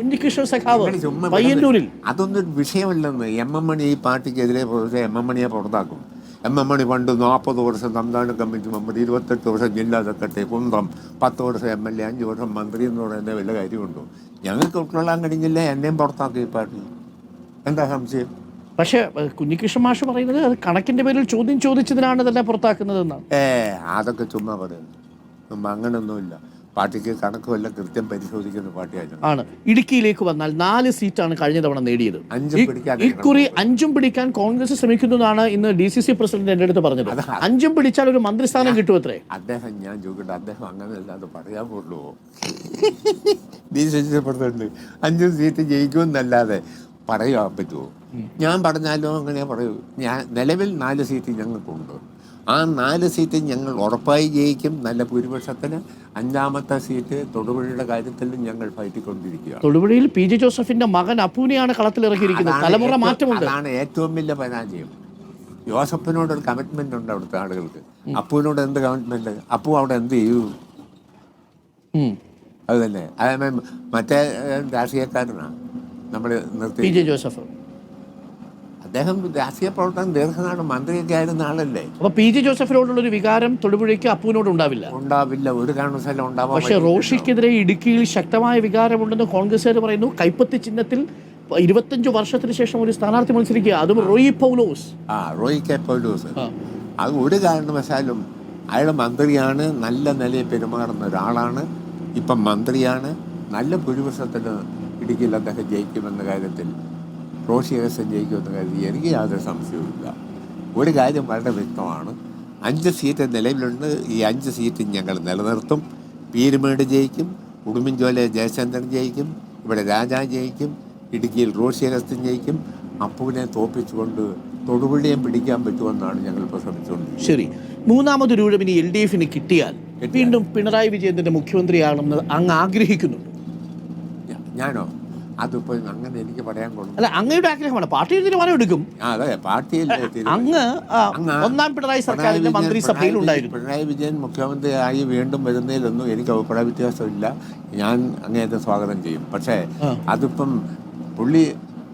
ഉണ്ണികൃഷ്ണൻ സഖാവ് പയ്യന്നൂരിൽ.
അതൊന്നും വിഷയമല്ലെന്ന്. MM മണി ഈ പാർട്ടിക്കെതിരെ MM മണിയെ പുറത്താക്കും. MM മണി പണ്ട് 40 വർഷം സംസ്ഥാന കമ്മിറ്റി മെമ്പർ, 28 വർഷം ജില്ലാ സെക്രട്ടറി, കുന്തം 10 വർഷം MLA, 5 വർഷം മന്ത്രി എന്ന് പറയുന്നത് വല്ല കാര്യമുണ്ടോ? ഞങ്ങൾക്ക് ഉൾക്കൊള്ളാൻ കഴിഞ്ഞില്ല, എന്നെയും പുറത്താക്കും ഈ പാർട്ടി. എന്താ സംശയം?
പക്ഷേ കുഞ്ഞികൃഷ്ണൻ മാഷ് പറയുന്നത് അത് കണക്കിന്റെ പേരിൽ ചോദ്യം ചോദിച്ചതിനാണ് തന്നെ പുറത്താക്കുന്നതെന്നാണ്.
അതൊക്കെ ചുമ്മാ പറയുന്നത്. അങ്ങനൊന്നുമില്ല. പാർട്ടിക്ക് കണക്കുമല്ല, കൃത്യം പരിശോധിക്കുന്ന പാർട്ടിയാണ്.
ആണ്. ഇടുക്കിയിലേക്ക് വന്നാൽ 4 സീറ്റാണ് കഴിഞ്ഞ തവണ നേടിയത്. ഇക്കുറി 5 പിടിക്കാൻ കോൺഗ്രസ് ശ്രമിക്കുന്നതാണ് ഇന്ന് DCC പ്രസിഡന്റ് എൻ്റെ അടുത്ത് പറഞ്ഞത്. 5 പിടിച്ചാൽ ഒരു മന്ത്രിസ്ഥാനം കിട്ടുമത്രേ.
അദ്ദേഹം, ഞാൻ ചോദിക്കട്ടെ, അദ്ദേഹം അങ്ങനെയല്ലാതെ പറയാൻ പോലുള്ളൂ? DCC പ്രസിഡന്റ് 5 സീറ്റ് ജയിക്കുമെന്നല്ലാതെ പറയാൻ പറ്റുമോ? ഞാൻ പറഞ്ഞാലും അങ്ങനെ പറയൂ. നിലവിൽ 4 സീറ്റ് ഞങ്ങൾക്കുണ്ട്. ആ 4 സീറ്റ് ഞങ്ങൾ ഉറപ്പായി ജയിക്കും. നല്ല ഭൂരിപക്ഷത്തിന് 5ാമത്തെ സീറ്റ് തൊടുപുഴയുടെ കാര്യത്തിലും ഞങ്ങൾ ഫൈറ്റിക്കൊണ്ടിരിക്കുകയാണ്.
തൊടുപുഴയിൽ PJ ജോസഫിന്റെ മകൻ അപ്പുവിനെയാണ് കളത്തിലിറക്കിയിരിക്കുന്നത്. തലമുറ മാറ്റമുണ്ട്.
അതാണ് ഏറ്റവും വലിയ പരാജയം. ജോസഫിനോടൊരു കമ്മിറ്റ്മെന്റ് ഉണ്ട് അവിടുത്തെ ആളുകൾക്ക്. അപ്പുവിനോട് എന്ത് കമ്മിറ്റ്മെന്റ്? അപ്പു അവിടെ എന്ത് ചെയ്യൂ? അത് തന്നെ. അതേ മറ്റേ രാഷ്ട്രീയക്കാരനാണ് നമ്മൾ നിർത്തി,
PJ ജോസഫ്.
അദ്ദേഹം രാഷ്ട്രീയ പ്രവർത്തനം ദീർഘനാട് മന്ത്രിയൊക്കെ ആയിരുന്ന ആളല്ലേ.
അപ്പൊ PJ ജോസഫിനോടുള്ള ഒരു വികാരം തൊടുപുഴയ്ക്ക് അപ്പുവിനോട് ഉണ്ടാവില്ല.
ഒരു കാരണവശാലും ഉണ്ടാവാം.
പക്ഷെ റോഷിക്കെതിരെ ഇടുക്കിയിൽ ശക്തമായ വികാരമുണ്ടെന്ന് കോൺഗ്രസ്സുകാർ പറയുന്നു. കൈപ്പത്തി ചിഹ്നത്തിൽ 25 വർഷത്തിന് ശേഷം ഒരു സ്ഥാനാർത്ഥി മത്സരിക്കുക, അതും റോയി പൗലോസ്.
റോയി കെ പൗലോസ്. അത് ഒരു കാരണവശാലും അയാൾ മന്ത്രിയാണ്, നല്ല നിലയിൽ പെരുമാറുന്ന ഒരാളാണ്, ഇപ്പം മന്ത്രിയാണ്. നല്ല ഭൂരിപക്ഷത്തിന് ഇടുക്കിയിൽ അദ്ദേഹം ജയിക്കുമെന്ന കാര്യത്തിൽ, റോഷി അഗസ്റ്റൻ ജയിക്കുമെന്ന കാര്യത്തിൽ എനിക്ക് യാതൊരു സംശയവുമില്ല. ഒരു കാര്യം വളരെ വ്യക്തമാണ്, 5 സീറ്റ് നിലവിലുണ്ട്. ഈ 5 സീറ്റ് ഞങ്ങൾ നിലനിർത്തും. പീരുമേട് ജയിക്കും, ഉടുമ്പൻചോല ജയചന്ദ്രൻ ജയിക്കും, ഇവിടെ രാജാ ജയിക്കും, ഇടുക്കിയിൽ റോഷി അഗസ്റ്റൻ ജയിക്കും. അപ്പുവിനെ തോപ്പിച്ചുകൊണ്ട് തൊടുപുഴയും പിടിക്കാൻ പറ്റുമെന്നാണ് ഞങ്ങൾ ഇപ്പോൾ ശ്രമിച്ചുകൊണ്ടിരിക്കുന്നത്.
ശരി, മൂന്നാമതൊരു ഊഴം ഇനി LDFന് കിട്ടിയാൽ വീണ്ടും പിണറായി വിജയന്റെ മുഖ്യമന്ത്രിയാണെന്ന് അങ്ങ് ആഗ്രഹിക്കുന്നുണ്ട്?
ഞാനോ? അതിപ്പോൾ അങ്ങനെ എനിക്ക് പറയാൻ കൊള്ളു.
അല്ല, അങ്ങയുടെ ആഗ്രഹമാണ്. പാർട്ടി തീരുമാനം എടുക്കും.
അതെ, പാർട്ടിയിൽ
അങ്ങ് ഒന്നാം പിണറായി സർക്കാരിന്റെ മന്ത്രിസഭയിൽ ഉണ്ടായിരുന്നു.
പിണറായി വിജയൻ മുഖ്യമന്ത്രിയായി വീണ്ടും വരുന്നതിലൊന്നും എനിക്ക് അഭിപ്രായ വ്യത്യാസമില്ല. ഞാൻ അങ്ങേയറ്റം സ്വാഗതം ചെയ്യും. പക്ഷേ അതിപ്പം പുള്ളി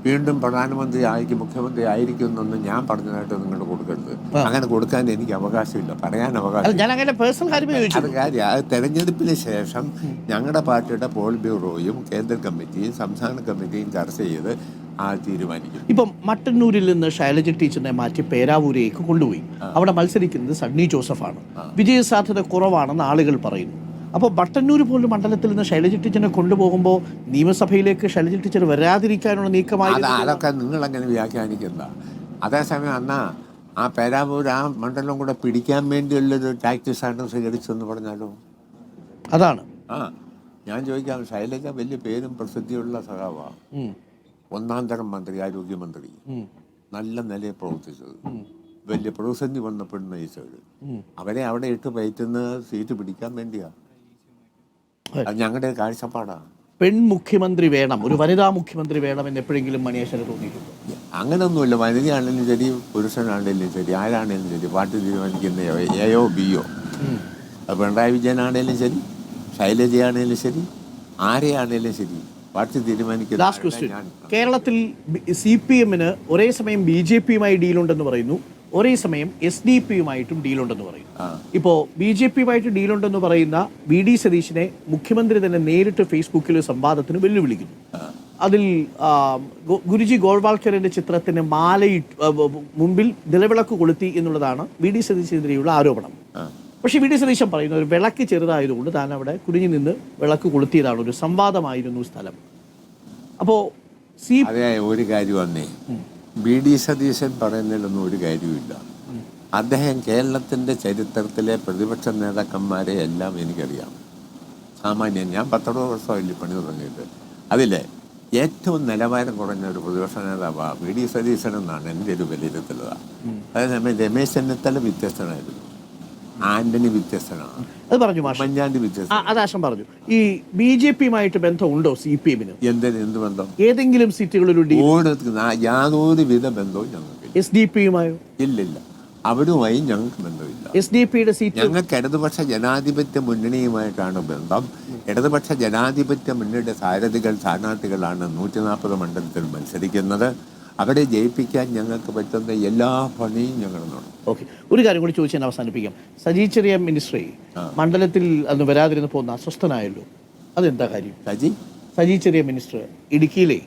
വീണ്ടും പ്രധാനമന്ത്രി ആയിരിക്കും, മുഖ്യമന്ത്രി ആയിരിക്കും എന്നൊന്നും ഞാൻ പറഞ്ഞതായിട്ട് നിങ്ങൾ കൊടുക്കരുത്. അങ്ങനെ കൊടുക്കാൻ എനിക്ക് അവകാശമില്ല, പറയാൻ അവകാശം.
ഞാൻ അങ്ങനെ പേഴ്സണൽ കാര്യം ചോദിച്ചു.
അത് കാര്യം, അത് തെരഞ്ഞെടുപ്പിന് ശേഷം ഞങ്ങളുടെ പാർട്ടിയുടെ പോൾ ബ്യൂറോയും കേന്ദ്ര കമ്മിറ്റിയും സംസ്ഥാന കമ്മിറ്റിയും ചർച്ച ചെയ്ത് തീരുമാനിക്കും.
ഇപ്പം മട്ടന്നൂരിൽ നിന്ന് ശൈലജ ടീച്ചറിനെ മാറ്റി പേരാവൂരേക്ക് കൊണ്ടുപോയി. അവിടെ മത്സരിക്കുന്നത് സണ്ണി ജോസഫാണ്. വിജയ സാധ്യത കുറവാണെന്ന് ആളുകൾ പറയുന്നു. അപ്പോൾ മട്ടന്നൂർ പോലും മണ്ഡലത്തിൽ നിന്ന് ശൈലജ ടീച്ചറിനെ കൊണ്ടുപോകുമ്പോൾ നിയമസഭയിലേക്ക് ശൈലജ ടീച്ചർ വരാതിരിക്കാനുള്ള നീക്കമായി.
അതൊക്കെ നിങ്ങളങ്ങനെ വ്യാഖ്യാനിക്കുന്ന. അതേസമയം അന്നാ ആ പേരാവൂർ ആ മണ്ഡലം കൂടെ പിടിക്കാൻ വേണ്ടിയുള്ളൊരു ടാക്ടിക്സാണ് സ്വീകരിച്ചെന്ന് പറഞ്ഞാലോ?
അതാണ്.
ഞാൻ ചോദിക്കാം, ശൈലജ വലിയ പേരും പ്രസിദ്ധിയുള്ള സഖാവാണ്. ഒന്നാം തരം മന്ത്രി, ആരോഗ്യമന്ത്രി, നല്ല നിലയെ പ്രവർത്തിച്ചത്, വലിയ പ്രതിസന്ധി വന്നപ്പോൾ നയിച്ചവർ. അവരെ അവിടെ ഇട്ട് പയറ്റുന്ന സീറ്റ് പിടിക്കാൻ വേണ്ടിയാ. ഞങ്ങളുടെ കാഴ്ചപ്പാടാണ്.
പെൺമുഖ്യമന്ത്രി വേണം, ഒരു വനിതാ മുഖ്യമന്ത്രി വേണം എന്ന് എപ്പോഴെങ്കിലും മണിയേശ്വര തോന്നിയിട്ടുണ്ട്?
അങ്ങനെയൊന്നുമില്ല. വനിതയാണെങ്കിലും ശരി, പുരുഷനാണെങ്കിലും ശരി, ആരാണെങ്കിലും ശരി, പാർട്ടി തീരുമാനിക്കുന്ന എയോ ബിയോ. അത് പിണറായി വിജയനാണേലും ശരി, ശൈലജയാണേലും ശരി, ആരെയാണേലും ശരി, പാർട്ടി തീരുമാനിക്കുന്ന.
Last question. കേരളത്തിൽ CPM-ന് ഒരേ സമയം BJP-യുമായി ഡീലുണ്ടെന്ന് പറയുന്നു, ഒരേ സമയം SDP-യുമായിട്ടും ഡീലുണ്ടെന്ന് പറയുന്നു. ഇപ്പോൾ BJP-യുമായിട്ട് ഡീലുണ്ടെന്ന് പറയുന്ന VD സതീശിനെ മുഖ്യമന്ത്രി തന്നെ നേരിട്ട് ഫേസ്ബുക്കിൽ സംവാദത്തിന് വെല്ലുവിളിക്കുന്നു. അതിൽ ഗുരുജി ഗോൾവാൾക്കറിന്റെ ചിത്രത്തിന് മുമ്പിൽ നിലവിളക്ക് കൊളുത്തി എന്നുള്ളതാണ് VD സതീശിനെതിരെയുള്ള ആരോപണം. പക്ഷേ VD സതീശൻ പറയുന്ന ഒരു വിളക്ക് ചെറുതായതുകൊണ്ട് താൻ അവിടെ കുനിഞ്ഞു നിന്ന് വിളക്ക് കൊളുത്തിയതാണ്, ഒരു സംവാദമായിരുന്നു സ്ഥലം. അപ്പോൾ
അതെ, ഒരു കാര്യം വന്നേ, VD സതീശൻ പറയുന്നതിലൊന്നും ഒരു കാര്യമില്ല. അദ്ദേഹം കേരളത്തിൻ്റെ ചരിത്രത്തിലെ പ്രതിപക്ഷ നേതാക്കന്മാരെ എല്ലാം എനിക്കറിയാം. സാമാന്യം ഞാൻ 10 വർഷമായില്ലേ പണി തുടങ്ങിയിട്ട്. അതിലെ ഏറ്റവും നിലവാരം കുറഞ്ഞ ഒരു പ്രതിപക്ഷ നേതാവാണ് VD സതീശൻ എന്നാണ് എൻ്റെ ഒരു വിലയിരുത്തലുക. അതേസമയം രമേശ് ചെന്നിത്തല വ്യത്യസ്തനായിരുന്നു, ആന്റണി വ്യത്യസ്തനാണ്,
അത് പറഞ്ഞു
ഉമ്മൻചാണ്ടി വ്യത്യസ്തനാണ്.
അതാശം പറഞ്ഞു. ഈ BJP-യുമായിട്ട് ബന്ധമുണ്ടോ CPM-ന്?
എന്ത് ബന്ധം?
ഏതെങ്കിലും സീറ്റുകളിൽ
യാതൊരുവിധ ബന്ധവും ഞങ്ങൾക്ക്.
SDP-യുമായോ?
ഇല്ലില്ല, അവരുമായി ഞങ്ങൾക്ക് ബന്ധമില്ല.
SDP-യുടെ സീറ്റ്
ഞങ്ങൾക്ക് ഇടതുപക്ഷ ജനാധിപത്യ മുന്നണിയുമായിട്ടാണ് ബന്ധം. ഇടതുപക്ഷ ജനാധിപത്യ മുന്നണിയുടെ സ്ഥാനാർത്ഥികളാണ് 140 മണ്ഡലത്തിൽ മത്സരിക്കുന്നത്. അവരെ ജയിപ്പിക്കാൻ ഞങ്ങൾക്ക് പറ്റുന്ന എല്ലാ പണിയും ഞങ്ങൾ നടത്തും.
ഓക്കെ, ഒരു കാര്യം കൂടി ചോദിച്ചാൽ അവസാനിപ്പിക്കാം. സജി ചെറിയാൻ മിനിസ്ട്രി മണ്ഡലത്തിൽ അന്ന് വരാതിരുന്ന് പോകുന്ന അസ്വസ്ഥനായല്ലോ, അതെന്താ കാര്യം? സജി ചെറിയാൻ മിനിസ്റ്റർ ഇടുക്കിയിലെ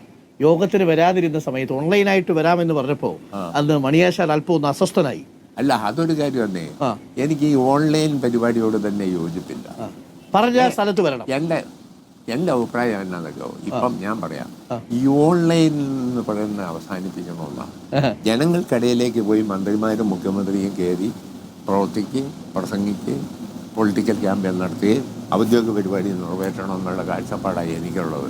യോഗത്തിന് വരാതിരുന്ന സമയത്ത് ഓൺലൈനായിട്ട് വരാമെന്ന് പറഞ്ഞപ്പോൾ അന്ന് മണിയാശാൽ അല്പം ഒന്ന് അസ്വസ്ഥനായി.
അല്ല, അതൊരു കാര്യം തന്നെ. എനിക്ക് ഈ ഓൺലൈൻ പരിപാടിയോട് തന്നെ യോജിപ്പില്ല.
പറഞ്ഞ സ്ഥലത്ത് വരണം.
എൻ്റെ അഭിപ്രായം എന്നാന്നല്ലോ, ഇപ്പം ഞാൻ പറയാം, ഈ ഓൺലൈൻ എന്ന് പറയുന്നത് അവസാനിപ്പിക്കണമെന്നാണ്. ജനങ്ങൾക്കിടയിലേക്ക് പോയി മന്ത്രിമാരും മുഖ്യമന്ത്രിയും കയറി പ്രവർത്തിക്കുകയും പ്രസംഗിക്കുകയും പൊളിറ്റിക്കൽ ക്യാമ്പയിൻ നടത്തുകയും ഔദ്യോഗിക പരിപാടി നിറവേറ്റണം എന്നുള്ള കാഴ്ചപ്പാടായി എനിക്കുള്ളത്.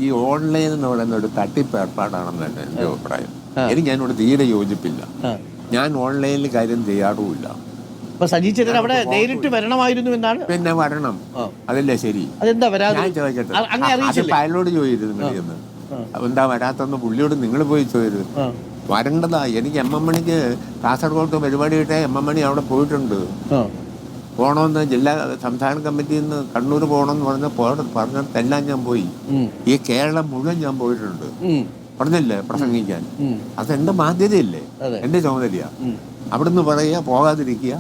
ഈ ഓൺലൈൻ എന്ന് പറയുന്ന ഒരു തട്ടിപ്പ് ഏർപ്പാടാണെന്ന് തന്നെ എൻ്റെ അഭിപ്രായം. എനിക്ക് അതിനോട് തീരെ യോജിപ്പില്ല. ഞാൻ ഓൺലൈനിൽ കാര്യം ചെയ്യാറുമില്ല.
സജി ചെറിയാൻ അവിടെ നേരിട്ട് വരണമായിരുന്നു എന്നാണ്.
പിന്നെ വരണം, അതല്ലേ ശരി.
അതെന്താ
ഞാൻ ചോദിക്കട്ടെ, അയാളോട് ചോദിച്ചു നിങ്ങളിന്ന് എന്താ വരാത്തെന്ന് പുള്ളിയോട് നിങ്ങൾ പോയി ചോദിച്ചു. വരേണ്ടതാ. എനിക്ക് MM മണിക്ക് കാസർഗോഡ് പരിപാടി കിട്ടിയ MM മണി അവിടെ പോയിട്ടുണ്ട്. പോകണമെന്ന് സംസ്ഥാന കമ്മിറ്റിയിൽ നിന്ന് കണ്ണൂർ പോകണമെന്ന് പറഞ്ഞിട്ടെല്ലാം ഞാൻ പോയി. ഈ കേരളം മുഴുവൻ ഞാൻ പോയിട്ടുണ്ട്. പറഞ്ഞില്ലേ പ്രസംഗിക്കാൻ. അതെന്റെ ബാധ്യതയല്ലേ, എന്റെ ചുമതലയാ. അവിടുന്ന് പറയുക, പോകാതിരിക്കുക.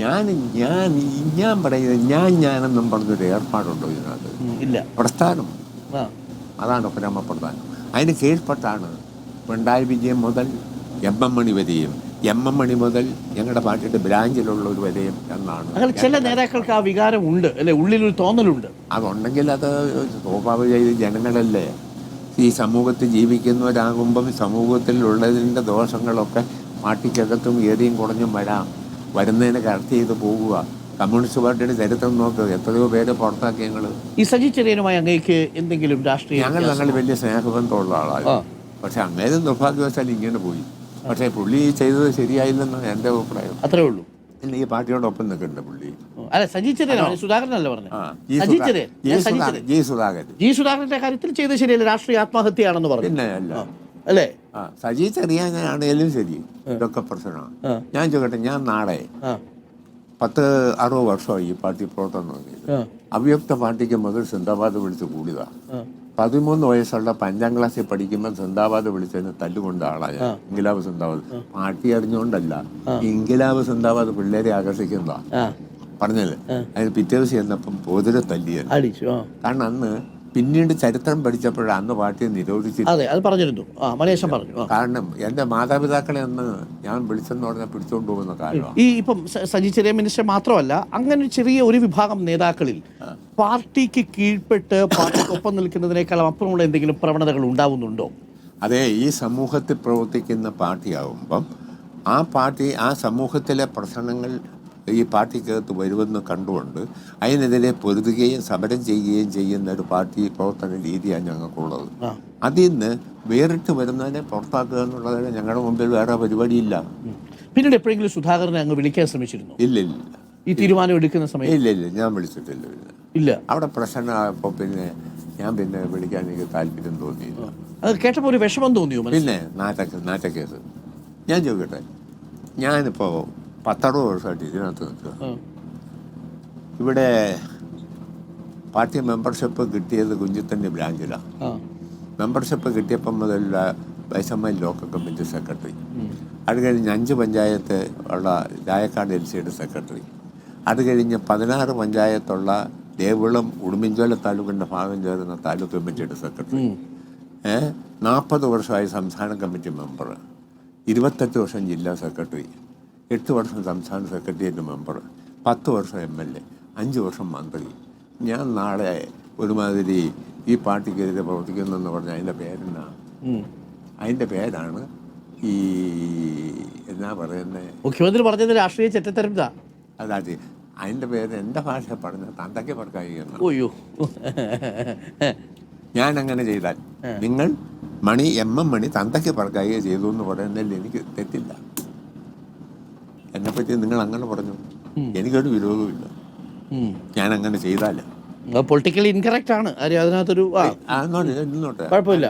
ഞാൻ പറയുന്നത് ഞാനെന്നും പറഞ്ഞൊരു ഏർപ്പാടുണ്ടോ ഇതിനകത്ത്?
ഇല്ല.
പ്രസ്ഥാനം അതാണ് പരമപ്രധാനം. അതിന് കീഴ്പ്പെട്ടാണ് പിണറായി വിജയൻ മുതൽ MM മണി വരെയും MM മണി മുതൽ ഞങ്ങളുടെ പാർട്ടിയുടെ ബ്രാഞ്ചിലുള്ളവർ വരെയും എന്നാണ്.
ചില നേതാക്കൾക്ക് ആ വികാരം ഉണ്ട് അല്ലെ, ഉള്ളിലൊരു തോന്നലുണ്ട്.
അതുണ്ടെങ്കിൽ അത് സ്വാഭാവികമായി ജനങ്ങളല്ലേ ഈ സമൂഹത്തിൽ ജീവിക്കുന്നവരാകുമ്പം സമൂഹത്തിലുള്ളതിൻ്റെ ദോഷങ്ങളൊക്കെ പാർട്ടിക്കകത്തും ഏറിയും കുറഞ്ഞും വരുന്നതിനെ കറക്റ്റ് ചെയ്ത് പോകുക. കമ്മ്യൂണിസ്റ്റ് പാർട്ടിയുടെ ചരിത്രം നോക്കുക, എത്രയോ പേരെ പുറത്താക്കി ഞങ്ങൾ.
ഈ സജി ചെറിയാനുമായി അങ്ങേക്ക് എന്തെങ്കിലും രാഷ്ട്രീയ
ഞങ്ങൾ വലിയ സ്നേഹബന്ധമുള്ള ആളാണ്. പക്ഷെ അങ്ങേരും നിർഭാഗ്യവശാൽ ഇങ്ങനെ പോയി. പക്ഷേ പുള്ളി ചെയ്തത് ശരിയായില്ലെന്നാണ് എൻ്റെ അഭിപ്രായം.
അത്രേ ഉള്ളൂ.
ഈ പാർട്ടിയോടൊപ്പം നിൽക്കണ്ട പുള്ളി.
അല്ല, സജി ചെറിയാൻ, സുധാകരനല്ലേ പറഞ്ഞത്? ജി സുധാകരന്റെ കാര്യത്തിൽ ചെയ്ത് ശരിയല്ല, രാഷ്ട്രീയ ആത്മഹത്യയാണെന്ന് പറഞ്ഞു.
പിന്നെ അല്ല
അല്ലേ?
സജി ചെറിയാനാണേലും ശരി, ഇതൊക്കെ പ്രശ്നമാണ്. ഞാൻ ചോദിക്കട്ടെ, ഞാൻ നാളെ 10-60 വർഷമായി ഈ പാർട്ടി പ്രവർത്തനം തുടങ്ങിയത്. അവ്യക്ത പാർട്ടിക്ക് മുതൽ സിന്ദാബാദ് വിളിച്ച് കൂടിയതാണ്. 13 വയസ്സുള്ള 5ാം ക്ലാസ്സിൽ പഠിക്കുമ്പോൾ സിന്ദാബാദ് വിളിച്ചതിന് തല്ലുകൊണ്ട ആളായ ഇൻകിലാബ് സിന്ദാബാദ്. പാർട്ടി അറിഞ്ഞുകൊണ്ടല്ല, ഇൻകിലാബ് സിന്ദാബാദ് പിള്ളേരെ ആകർഷിക്കുന്നതാ പറഞ്ഞത്. അതിന് പിറ്റേ ദിവസം ചെന്നപ്പം പൊതുരെ തല്ലിയത്. കാരണം അന്ന് പിന്നീട് ചരിത്രം പഠിച്ചപ്പോഴാണ് അന്ന് പാർട്ടിയെ നിരോധിച്ചിട്ട്.
അതെ, അത് പറഞ്ഞിരുന്നു, മണിയേശൻ പറഞ്ഞു.
കാരണം എൻ്റെ മാതാപിതാക്കളെ അന്ന് ഞാൻ വിളിച്ചെന്ന് പറഞ്ഞാൽ പിടിച്ചുകൊണ്ട് പോകുന്ന കാലമാണ്.
ഈ ഇപ്പം സജി ചെറിയ മിനിസ്റ്റർ മാത്രമല്ല, അങ്ങനെ ചെറിയ ഒരു വിഭാഗം നേതാക്കളിൽ പാർട്ടിക്ക് കീഴ്പ്പെട്ട് പാർട്ടിക്കൊപ്പം നിൽക്കുന്നതിനേക്കാളും അപ്പുറമുള്ള എന്തെങ്കിലും പ്രവണതകൾ ഉണ്ടാവുന്നുണ്ടോ?
അതെ, ഈ സമൂഹത്തിൽ പ്രവർത്തിക്കുന്ന പാർട്ടിയാകുമ്പം ആ പാർട്ടി ആ സമൂഹത്തിലെ പ്രശ്നങ്ങൾ ഈ പാർട്ടിക്കകത്ത് വരുമെന്ന് കണ്ടുകൊണ്ട് അതിനെതിരെ പൊരുതുകയും സമരം ചെയ്യുകയും ചെയ്യുന്ന ഒരു പാർട്ടി പ്രവർത്തന രീതിയാണ് ഞങ്ങൾക്കുള്ളത്. അതിൽ നിന്ന് വേറിട്ട് വരുന്നതിനെ പുറത്താക്കുക എന്നുള്ളത് ഞങ്ങളുടെ മുമ്പിൽ വേറെ പരിപാടിയില്ല.
പിന്നീട് എപ്പോഴെങ്കിലും സുധാകരനെ അങ്ങ് വിളിക്കാൻ ശ്രമിച്ചിരുന്നു?
ഇല്ല,
ഈ തീരുമാനം എടുക്കുന്ന സമയത്ത്
ഇല്ല, ഞാൻ വിളിച്ചിട്ടില്ല.
ഇല്ല,
അവിടെ പ്രശ്നമായപ്പോൾ പിന്നെ ഞാൻ വിളിക്കാൻ എനിക്ക് താല്പര്യം തോന്നിയില്ല.
അത് കേട്ടപ്പോൾ ഒരു വിഷമം തോന്നിയോ?
പിന്നെ നാറ്റക്കേസ് ഞാൻ ചോദിക്കട്ടെ, ഞാനിപ്പോൾ 10-60 വർഷമായിട്ട് ഇതിനകത്ത് നിൽക്കുക. ഇവിടെ പാർട്ടി മെമ്പർഷിപ്പ് കിട്ടിയത് കുഞ്ചിത്തണ്ണി ബ്രാഞ്ചിലാണ്. മെമ്പർഷിപ്പ് കിട്ടിയപ്പം മുതലുള്ള വൈശമ്മ ലോക്കൽ കമ്മിറ്റി സെക്രട്ടറി, അത് കഴിഞ്ഞ് 5 പഞ്ചായത്ത് ഉള്ള രായക്കാട് LCയുടെ സെക്രട്ടറി, അത് കഴിഞ്ഞ് 16 പഞ്ചായത്തുള്ള ദേവിളം ഉടുമ്പൻചോല താലൂക്കിൻ്റെ ഭാഗം ചേർന്ന താലൂക്ക് കമ്മിറ്റിയുടെ സെക്രട്ടറി, 40 വർഷമായി സംസ്ഥാന കമ്മിറ്റി മെമ്പർ, 28 വർഷം ജില്ലാ സെക്രട്ടറി, 8 വർഷം സംസ്ഥാന സെക്രട്ടേറിയറ്റ് മെമ്പർ, 10 വർഷം MLA, 5 വർഷം മന്ത്രി. ഞാൻ നാളെ ഒരുമാതിരി ഈ പാർട്ടിക്കെതിരെ പ്രവർത്തിക്കുന്നെന്ന് പറഞ്ഞാൽ അതിൻ്റെ പേരാണ് ഈ എന്നാ പറയുന്നത്,
മുഖ്യമന്ത്രി പറഞ്ഞത് രാഷ്ട്രീയ ചെറ്റത്തരം.
അതായത് അതിൻ്റെ പേര് എൻ്റെ ഭാഷ പറഞ്ഞ തന്തയ്ക്ക് പറക്കായി എന്നാണ്.
ഓയ്യോ,
ഞാൻ അങ്ങനെ ചെയ്താൽ നിങ്ങൾ മണി തന്തയ്ക്ക് പറക്കായി ചെയ്തു എന്ന് പറയുന്നതിൽ എനിക്ക് തെറ്റില്ല. എന്നെപ്പറ്റി നിങ്ങൾ അങ്ങനെ പറഞ്ഞു, എനിക്കൊരു വിരോധമില്ല. ഞാൻ അങ്ങനെ ചെയ്താൽ
പൊളിറ്റിക്കലി ഇൻകറക്റ്റ് ആണ്, അതിനകത്തൊരു കുഴപ്പമില്ല.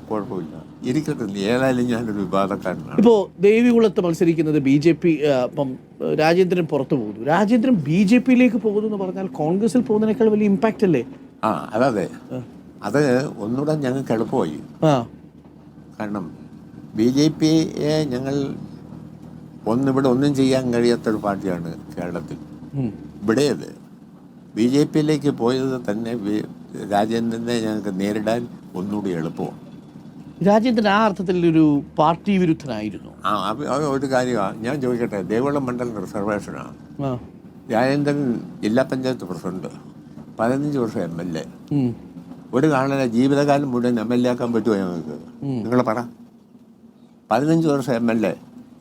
കുഴപ്പമില്ല, ഇരിക്കട്ടെ. ഏതായാലും ഞാനൊരു വിവാദക്കാരനാണ്.
ഇപ്പോൾ ദേവികുളത്ത് മത്സരിക്കുന്നത് BJP, ഇപ്പം രാജേന്ദ്രൻ പുറത്തു പോകുന്നു. രാജേന്ദ്രൻ BJPയിലേക്ക് പോകുന്നു എന്ന് പറഞ്ഞാൽ കോൺഗ്രസിൽ പോകുന്നതിനേക്കാൾ വലിയ ഇമ്പാക്റ്റ് അല്ലേ?
അതെ, അത് ഒന്നുകൂടെ ഞങ്ങൾക്ക് എളുപ്പമായി. കാരണം BJPയെ ഞങ്ങൾ ഇവിടെ ഒന്നും ചെയ്യാൻ കഴിയാത്തൊരു പാർട്ടിയാണ് കേരളത്തിൽ. ഇവിടേത് BJPയിലേക്ക് പോയത് തന്നെ രാജേന്ദ്രനെ ഞങ്ങൾക്ക് നേരിടാൻ ഒന്നുകൂടി എളുപ്പമാണ്.
രാജേന്ദ്രൻ ആ അർത്ഥത്തിൽ ഒരു പാർട്ടി വിരുദ്ധനായിരുന്നു.
ഒരു കാര്യമാണ് ഞാൻ ചോദിക്കട്ടെ, ദേവികുളം മണ്ഡലം റിസർവേഷനാണ്. രാജേന്ദ്രൻ ജില്ലാ പഞ്ചായത്ത് പ്രസിഡന്റ്, 15 വർഷം MLA. ഒരു കാണല ജീവിതകാലം മുഴുവൻ MLA ആക്കാൻ പറ്റുമോ ഞങ്ങൾക്ക്? നിങ്ങൾ പറ. 15 വർഷം MLA,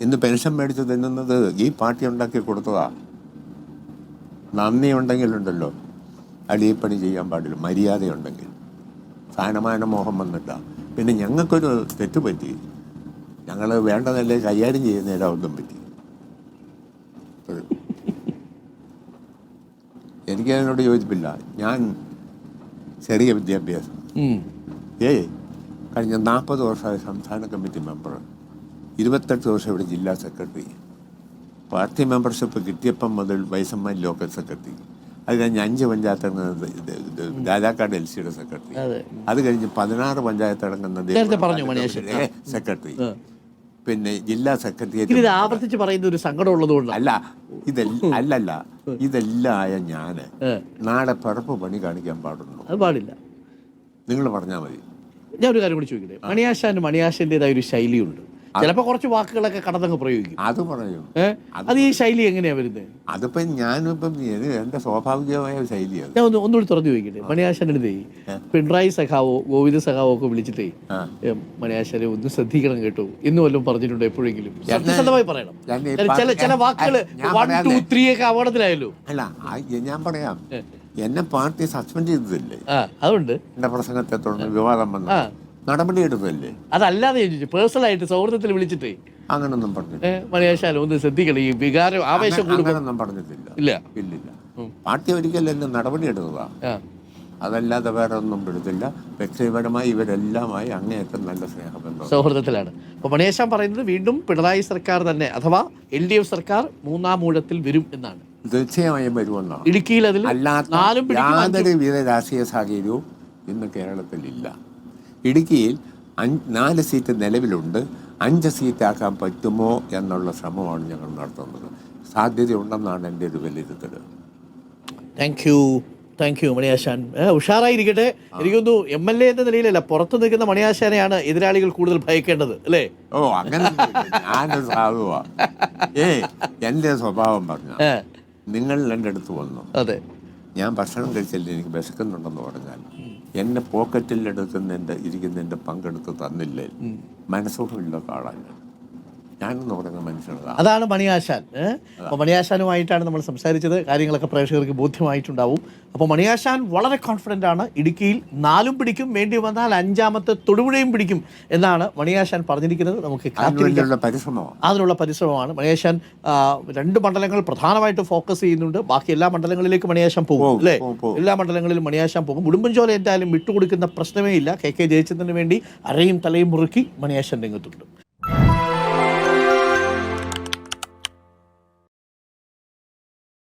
ഇന്ന് പെൻഷൻ മേടിച്ച് തിന്നുന്നത് ഈ പാർട്ടി ഉണ്ടാക്കി കൊടുത്തതാ. നന്ദി ഉണ്ടെങ്കിലുണ്ടല്ലോ അടിയപ്പണി ചെയ്യാൻ പാടില്ല, മര്യാദയുണ്ടെങ്കിൽ. സ്ഥാനമാന മോഹം വന്നില്ല. പിന്നെ ഞങ്ങൾക്കൊരു തെറ്റുപറ്റി, ഞങ്ങൾ വേണ്ടതല്ലേ കൈകാര്യം ചെയ്യുന്നതിന് ഒന്നും പറ്റി. എനിക്കതിനോട് യോജിപ്പില്ല. ഞാൻ ചെറിയ വിദ്യാഭ്യാസം, കഴിഞ്ഞ 40 വർഷമായി സംസ്ഥാന കമ്മിറ്റി മെമ്പർ, 28 വർഷം ഇവിടെ ജില്ലാ സെക്രട്ടറി, പാർട്ടി മെമ്പർഷിപ്പ് കിട്ടിയപ്പം മുതൽ വൈസമ്മ ലോക്കൽ സെക്രട്ടറി, അത് കഴിഞ്ഞ് 5 പഞ്ചായത്ത് രാജാക്കാട് LCയുടെ സെക്രട്ടറി, അത് കഴിഞ്ഞ് 16 പഞ്ചായത്ത് അടങ്ങുന്ന സെക്രട്ടറി, പിന്നെ ജില്ലാ സെക്രട്ടേറിയറ്റ്.
ആവർത്തിച്ച് പറയുന്ന ഒരു സങ്കടം ഉള്ളതുകൊണ്ട്
അല്ലല്ല, ഇതെല്ലാം ആയ ഞാൻ നാളെ പിറപ്പ് പണി കാണിക്കാൻ പാടുള്ളൂ.
അത് പാടില്ല,
നിങ്ങൾ പറഞ്ഞാൽ മതി.
ഞാൻ ഒരു കാര്യം കൂടി ചോദിക്കട്ടെ, മണിയാശാൻ്റെതായ ഒരു ശൈലിയുണ്ട്. ചിലപ്പോൾ കുറച്ച് വാക്കുകളൊക്കെ കടന്നങ്ങ് പ്രയോഗിക്കും.
അത് പറയും.
അത് ഈ ശൈലി എങ്ങനെയാ വരുന്നത്?
അതിപ്പം ഞാനിപ്പം എൻ്റെ സ്വാഭാവികമായ ശൈലിയാണ്.
ഞാൻ ഒന്നുകൂടി തുറന്നു ചോദിക്കട്ടെ, മണിയാശാൻ്റെ അടുത്തേ പിണറായി സഖാവോ ഗോവിന്ദ സഖാവോ ഒക്കെ വിളിച്ചിട്ടേ മണിയാശാനെ ഒന്ന് ശ്രദ്ധിക്കണം കേട്ടോ എന്ന് വല്ലതും പറഞ്ഞിട്ടുണ്ടോ എപ്പോഴെങ്കിലും? സത്യസന്ധമായി പറയണം. ചില വാക്കുകൾ 1, 2, 3 ഒക്കെ അപകടത്തിലായല്ലോ.
അല്ല, ഞാൻ പറയാം, എന്നെ പാർട്ടി സസ്പെൻഡ് ചെയ്തതല്ലേ?
അതുകൊണ്ട്
എന്റെ പ്രസംഗത്തെ തുടർന്ന് വിവാദം വന്നു, നടപടി എടുത്തല്ലേ?
അതല്ലാതെ പേഴ്സണലായിട്ട് സൗഹൃദത്തിൽ വിളിച്ചിട്ടേ
അങ്ങനൊന്നും പറഞ്ഞില്ല.
മണിയാശാല ഒന്ന് ശ്രദ്ധിക്കണം, ഈ വികാരം ആവേശം
അങ്ങനൊന്നും പറഞ്ഞിട്ടില്ല. ഇല്ലില്ല. പാർട്ടി ഒരിക്കലും എന്നെ നടപടി എടുത്തതാ, അതല്ലാതെ വേറെ ഒന്നും എടുത്തില്ല. വ്യക്തിപരമായി ഇവരെല്ലാമായി അങ്ങേയറ്റം നല്ല സ്നേഹബന്ധം,
സൗഹൃദത്തിലാണ്. അപ്പോൾ മണിയാശാൻ പറയുന്നത് വീണ്ടും പിണറായി സർക്കാർ തന്നെ അഥവാ LDF സർക്കാർ 3-ാം ഊഴത്തിൽ വരും എന്നാണ്.
തീർച്ചയായും വരുമെന്നാണ്.
ഇടുക്കിയിൽ അതിൽ
അല്ലാത്ത യാതൊരു വിധ രാഷ്ട്രീയ സാഹചര്യവും ഇന്ന് കേരളത്തിലില്ല. ഇടുക്കിയിൽ 4 സീറ്റ് നിലവിലുണ്ട്. 5 സീറ്റാക്കാൻ പറ്റുമോ എന്നുള്ള ശ്രമമാണ് ഞങ്ങൾ നടത്തുന്നത്. സാധ്യതയുണ്ടെന്നാണ് എൻ്റെ ഒരു വിലയിരുത്തൽ.
Thank you Maniyashan. ഉഷാറായിരിക്കട്ടെ. എനിക്കൊന്നു MLA എന്ന നിലയിലല്ല, പുറത്ത് നിൽക്കുന്ന മണിയാശാനെയാണ് എതിരാളികൾ കൂടുതൽ ഭയക്കേണ്ടത്, അല്ലേ?
ഓ, അങ്ങനെ ഞാനൊരു സാധുവാ. എൻ്റെ സ്വഭാവം പറഞ്ഞ നിങ്ങൾ എൻ്റെ അടുത്ത് വന്നു,
അതെ,
ഞാൻ ഭക്ഷണം കഴിച്ചില്ല, എനിക്ക് വിശക്കുന്നുണ്ടെന്ന് പറഞ്ഞാൽ എന്നെ പോക്കറ്റിൽ ഇരിക്കുന്നതിൻ്റെ പങ്കെടുത്ത് തന്നില്ലേ, മനസ്സുഖമില്ല കാണാൻ ഞാനെന്ന് പറയുന്ന മനുഷ്യനാണ്.
അതാണ് മണിയാശാൻ. അപ്പോൾ മണിയാശാനുമായിട്ടാണ് നമ്മൾ സംസാരിച്ചത്. കാര്യങ്ങളൊക്കെ പ്രേക്ഷകർക്ക് ബോധ്യമായിട്ടുണ്ടാവും. അപ്പോൾ മണിയാശാൻ വളരെ കോൺഫിഡൻ്റ് ആണ്. ഇടുക്കിയിൽ 4 പിടിക്കും, വേണ്ടി വന്നാൽ 5ാമത്തെ തൊടുപുഴയും പിടിക്കും എന്നാണ് മണിയാശാൻ പറഞ്ഞിരിക്കുന്നത്. നമുക്ക് അതിനുള്ള പരിശ്രമമാണ്. മണിയാശാൻ 2 മണ്ഡലങ്ങൾ പ്രധാനമായിട്ട് ഫോക്കസ് ചെയ്യുന്നുണ്ട്. ബാക്കി എല്ലാ മണ്ഡലങ്ങളിലേക്ക് മണിയാശാൻ പോകും, അല്ലേ? എല്ലാ മണ്ഡലങ്ങളിലും മണിയാശാൻ പോകും. ഉടുമ്പൻചോല എന്തായാലും വിട്ടുകൊടുക്കുന്ന പ്രശ്നമേ ഇല്ല. KK ജയചന്ദ്രന് വേണ്ടി അരയും തലയും മുറുക്കി മണിയാശാൻ രംഗത്തുണ്ട്.